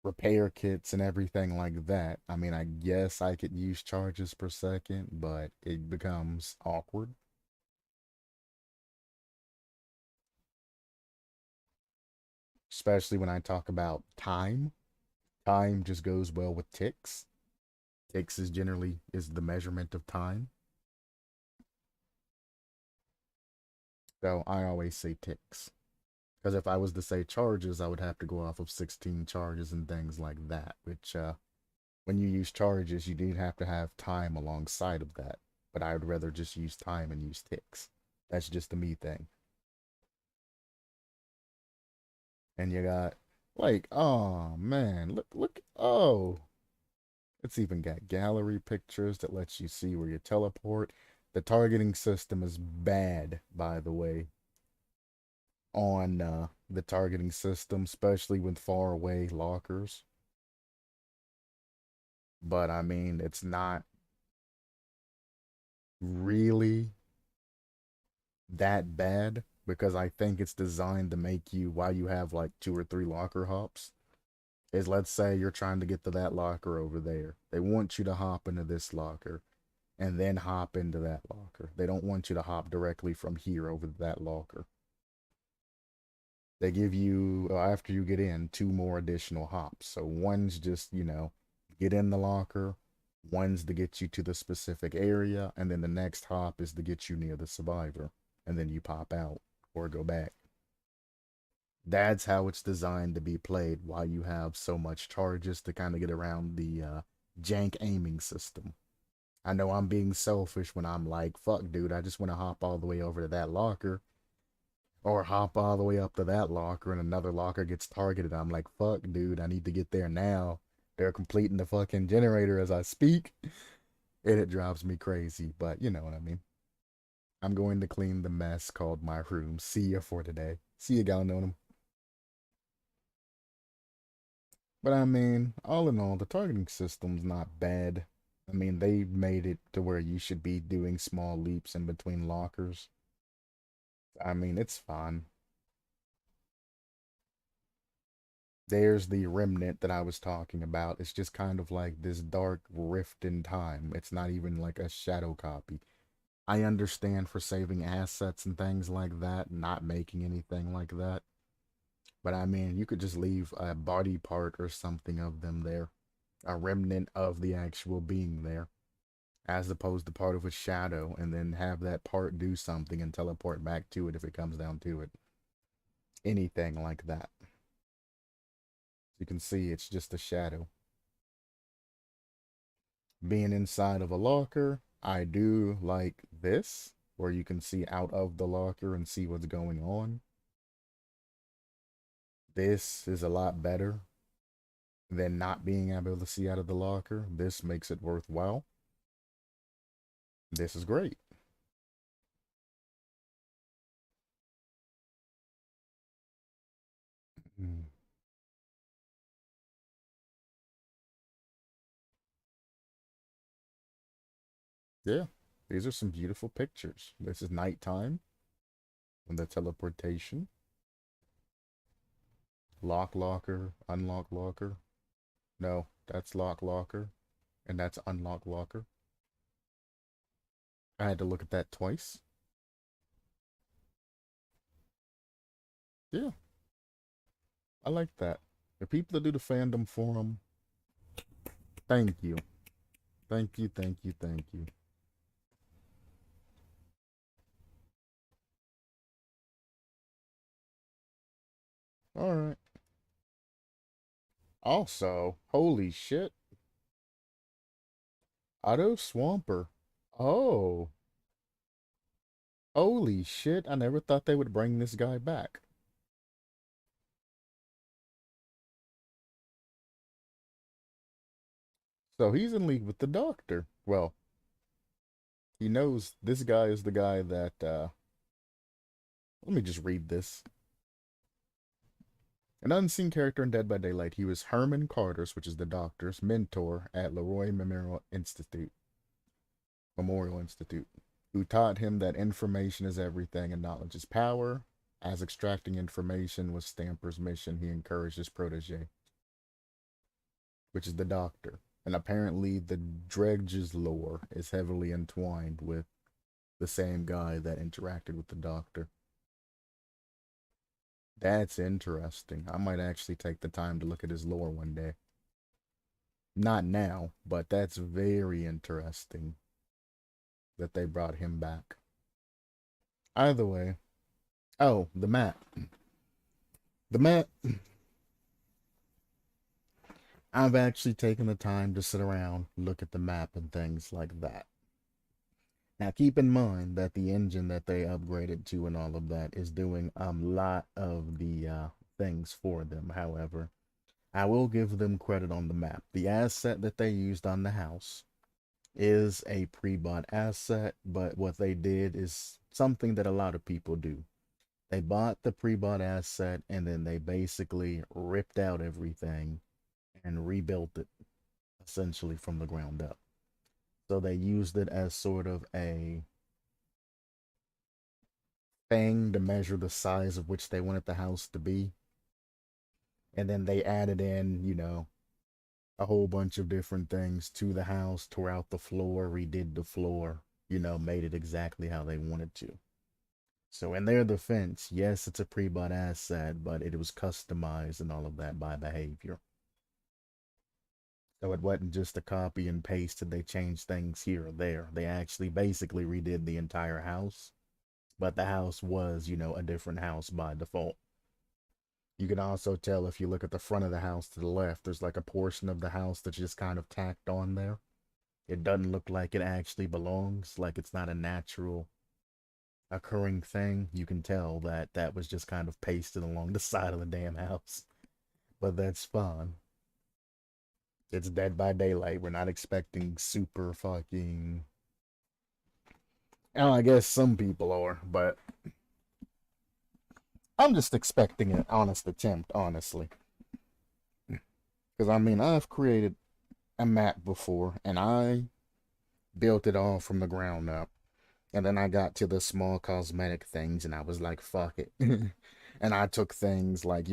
A: repair kits and everything like that, I mean, I guess I could use charges per second, but it becomes awkward. Especially when I talk about time. Time just goes well with ticks. Ticks is generally is the measurement of time. So I always say ticks. Because if I was to say charges, I would have to go off of 16 charges and things like that, which when you use charges, you do have to have time alongside of that. But I would rather just use time and use ticks. That's just the me thing. And you got like, oh man, look, oh, it's even got gallery pictures that lets you see where you teleport. The targeting system is bad, by the way, on the targeting system, especially with far away lockers. But I mean, it's not really that bad because I think it's designed to make you, while you have like two or three locker hops, is let's say you're trying to get to that locker over there. They want you to hop into this locker and then hop into that locker. They don't want you to hop directly from here over to that locker. They give you, after you get in, two more additional hops. So one's just, get in the locker, one's to get you to the specific area, and then the next hop is to get you near the survivor. And then you pop out or go back. That's how it's designed to be played while you have so much charges to kind of get around the jank aiming system. I know I'm being selfish when I'm like, fuck, dude, I just want to hop all the way over to that locker or hop all the way up to that locker and another locker gets targeted. I'm like, fuck, dude, I need to get there now. They're completing the fucking generator as I speak, and it drives me crazy, but you know what I mean. I'm going to clean the mess called my room. See ya for today. See ya, Galanonim. But I mean, all in all, the targeting system's not bad. I mean, they made it to where you should be doing small leaps in between lockers. I mean, it's fun. There's the remnant that I was talking about. It's just kind of like this dark rift in time. It's not even like a shadow copy. I understand for saving assets and things like that, not making anything like that. But I mean, you could just leave a body part or something of them there, a remnant of the actual being there, as opposed to part of a shadow, and then have that part do something and teleport back to it if it comes down to it. Anything like that. You can see it's just a shadow. Being inside of a locker, I do like this, where you can see out of the locker and see what's going on. This is a lot better than not being able to see out of the locker. This makes it worthwhile. This is great. Mm. Yeah, these are some beautiful pictures. This is nighttime and the teleportation. Lock locker, unlock locker. No, that's lock locker, and that's unlock locker. I had to look at that twice. Yeah, I like that. The people that do the fandom forum, thank you. Thank you, thank you, thank you. All right. Also, holy shit, Auto Swamper. Oh, holy shit, I never thought they would bring this guy back. So he's in league with the doctor. Well, he knows this guy is the guy that let me just read this. An unseen character in Dead by Daylight, he was Herman Carter's, which is the doctor's, mentor at Leroy Memorial Institute, who taught him that information is everything and knowledge is power. As extracting information was Stamper's mission, he encouraged his protege, which is the doctor. And apparently, the Dredge's lore is heavily entwined with the same guy that interacted with the doctor. That's interesting. I might actually take the time to look at his lore one day. Not now, but that's very interesting that they brought him back. Either way. Oh, the map. The map. I've actually taken the time to sit around, look at the map and things like that. Now, keep in mind that the engine that they upgraded to and all of that is doing a lot of the things for them. However, I will give them credit on the map. The asset that they used on the house is a pre-bought asset, but what they did is something that a lot of people do. They bought the pre-bought asset and then they basically ripped out everything and rebuilt it essentially from the ground up. So they used it as sort of a thing to measure the size of which they wanted the house to be. And then they added in, a whole bunch of different things to the house, tore out the floor, redid the floor, made it exactly how they wanted to. So in their defense, yes, it's a pre-bought asset, but it was customized and all of that by behavior. So it wasn't just a copy and paste and they changed things here or there. They actually basically redid the entire house, but the house was, a different house by default. You can also tell if you look at the front of the house to the left, there's like a portion of the house that's just kind of tacked on there. It doesn't look like it actually belongs, like it's not a natural occurring thing. You can tell that that was just kind of pasted along the side of the damn house. But that's fine. It's Dead by Daylight. We're not expecting super fucking. Oh, I guess some people are, but I'm just expecting an honest attempt, honestly. Because, I've created a map before, and I built it all from the ground up. And then I got to the small cosmetic things, and I was like, fuck it. And I took things like,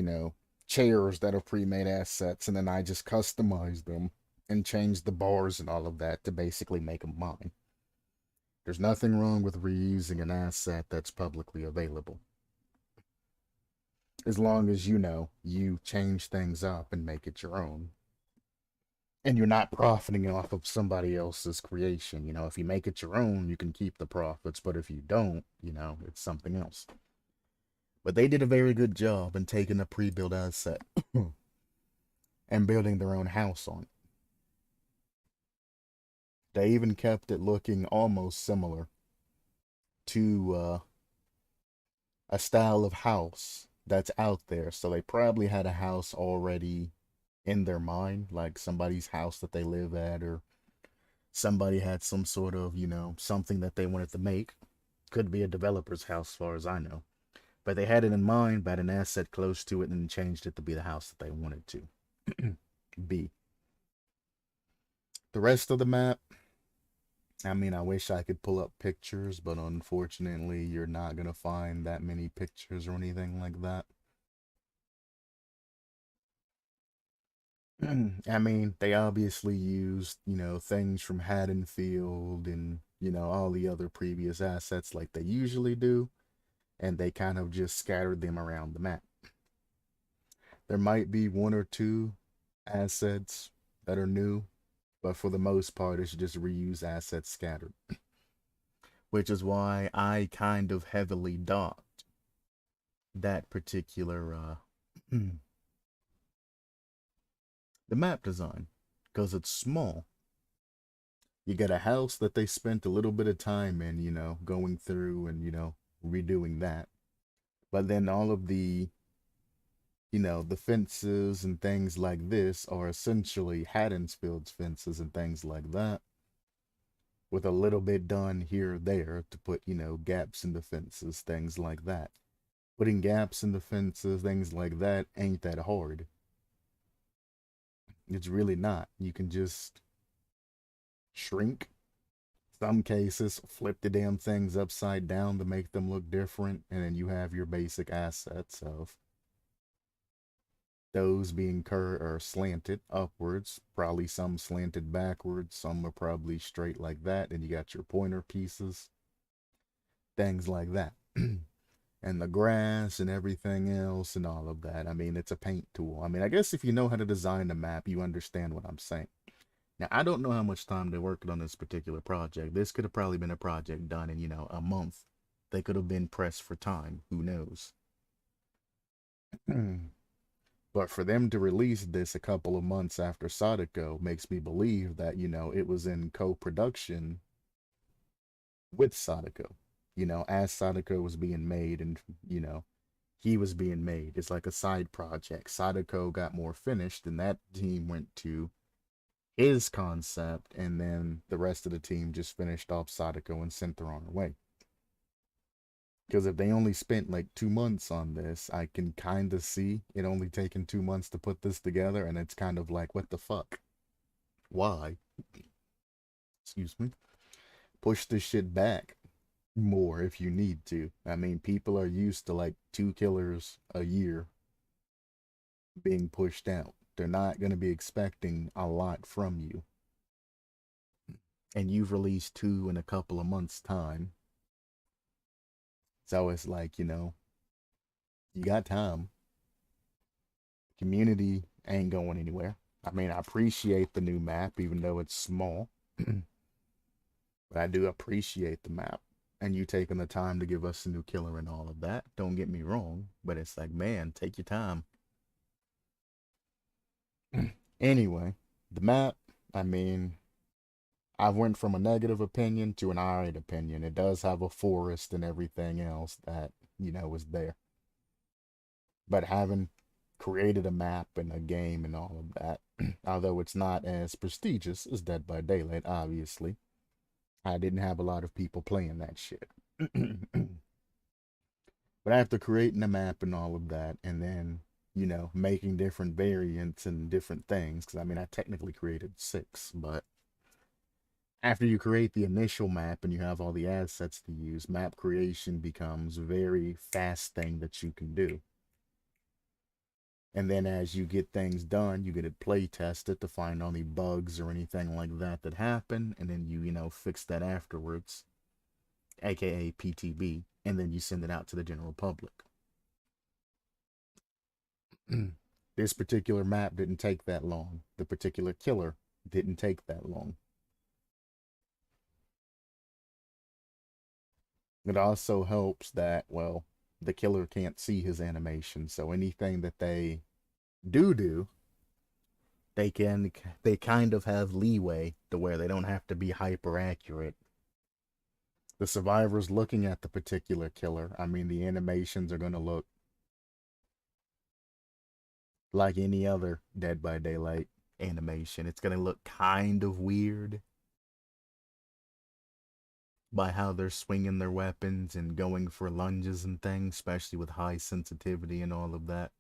A: chairs that are pre-made assets, and then I just customized them and changed the bars and all of that to basically make them mine. There's nothing wrong with reusing an asset that's publicly available. As long as you change things up and make it your own. And you're not profiting off of somebody else's creation. If you make it your own, you can keep the profits, but if you don't, it's something else. But they did a very good job in taking a pre-built asset and building their own house on it. They even kept it looking almost similar to a style of house that's out there. So they probably had a house already in their mind, like somebody's house that they live at, or somebody had some sort of, something that they wanted to make. Could be a developer's house, as far as I know. But they had it in mind, but an asset close to it, and changed it to be the house that they wanted to be. The rest of the map, I wish I could pull up pictures, but unfortunately, you're not going to find that many pictures or anything like that. They obviously used, things from Haddonfield and, all the other previous assets like they usually do, and they kind of just scattered them around the map. There might be one or two assets that are new, but for the most part, it's just reuse assets scattered. Which is why I kind of heavily docked that particular the map design, because it's small. You get a house that they spent a little bit of time in, going through and, redoing that. But then all of the, the fences and things like this are essentially Haddonfield's fences and things like that, with a little bit done here or there to put, gaps in the fences, things like that. Putting gaps in the fences, things like that, ain't that hard. It's really not. You can just shrink. Some cases, flip the damn things upside down to make them look different, and then you have your basic assets of those being curved or slanted upwards, probably some slanted backwards, some are probably straight like that, and you got your pointer pieces, things like that. And the grass and everything else and all of that. I mean, it's a paint tool. I mean, I guess if you know how to design a map, you understand what I'm saying. Now, I don't know how much time they worked on this particular project. This could have probably been a project done in, a month. They could have been pressed for time. Who knows? But for them to release this a couple of months after Sadako makes me believe that, it was in co-production with Sadako. As Sadako was being made and, he was being made. It's like a side project. Sadako got more finished and that team went to his concept, and then the rest of the team just finished off Sadako and sent her on her way. Because if they only spent like 2 months on this, I can kind of see it only taking 2 months to put this together, and it's kind of like, what the fuck? Why? Excuse me. Push this shit back more if you need to. I mean, people are used to like 2 killers a year being pushed out. They're not going to be expecting a lot from you. And you've released 2 in a couple of months' time. So it's like, you got time. Community ain't going anywhere. I mean, I appreciate the new map, even though it's small. But I do appreciate the map. And you taking the time to give us a new killer and all of that. Don't get me wrong. But it's like, man, take your time. Anyway, the map, I mean, I went from a negative opinion to an alright opinion. It does have a forest and everything else that, is there. But having created a map and a game and all of that, although it's not as prestigious as Dead by Daylight, obviously, I didn't have a lot of people playing that shit. But after creating a map and all of that, and then, making different variants and different things, because I mean, I technically created 6, but after you create the initial map and you have all the assets to use, map creation becomes a very fast thing that you can do. And then as you get things done, you get it play tested to find any bugs or anything like that that happen, and then you fix that afterwards, aka PTB, and then you send it out to the general public. This particular map didn't take that long. The particular killer didn't take that long. It also helps that, well, the killer can't see his animation, so anything that they do, they kind of have leeway to where they don't have to be hyper accurate. The survivors looking at the particular killer, I mean, the animations are going to look like any other Dead by Daylight animation. It's going to look kind of weird by how they're swinging their weapons and going for lunges and things, especially with high sensitivity and all of that.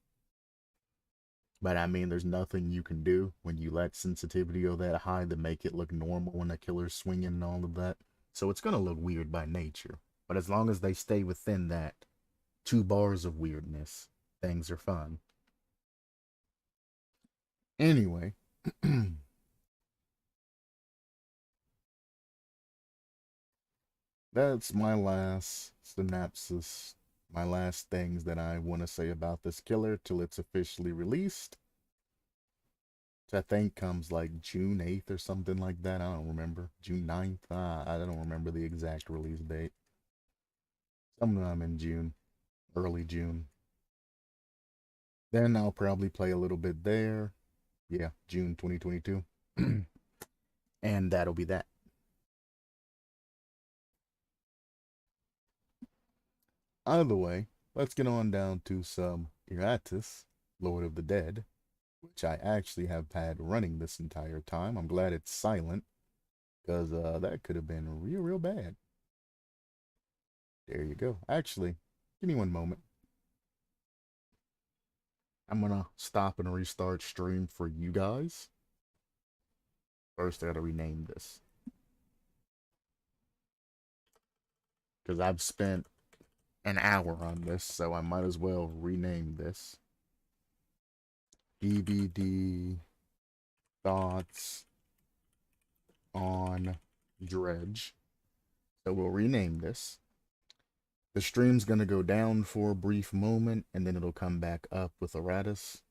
A: But I mean, there's nothing you can do when you let sensitivity go that high to make it look normal when a killer's swinging and all of that. So it's going to look weird by nature. But as long as they stay within that 2 bars of weirdness, things are fun. Anyway, that's my last synopsis, my last things that I want to say about this killer till it's officially released. Which I think comes like June 8th or something like that. I don't remember. June 9th? I don't remember the exact release date. Sometime in June, early June. Then I'll probably play a little bit there. Yeah, June 2022. And that'll be that. Either way, let's get on down to some Iratus, Lord of the Dead, which I actually have had running this entire time. I'm glad it's silent, because that could have been real bad. There you go. Actually, give me one moment. I'm gonna stop and restart stream for you guys. First, I gotta rename this. Because I've spent an hour on this, so I might as well rename this. DBD thoughts on dredge. So we'll rename this. The stream's gonna go down for a brief moment, and then it'll come back up with Aratus.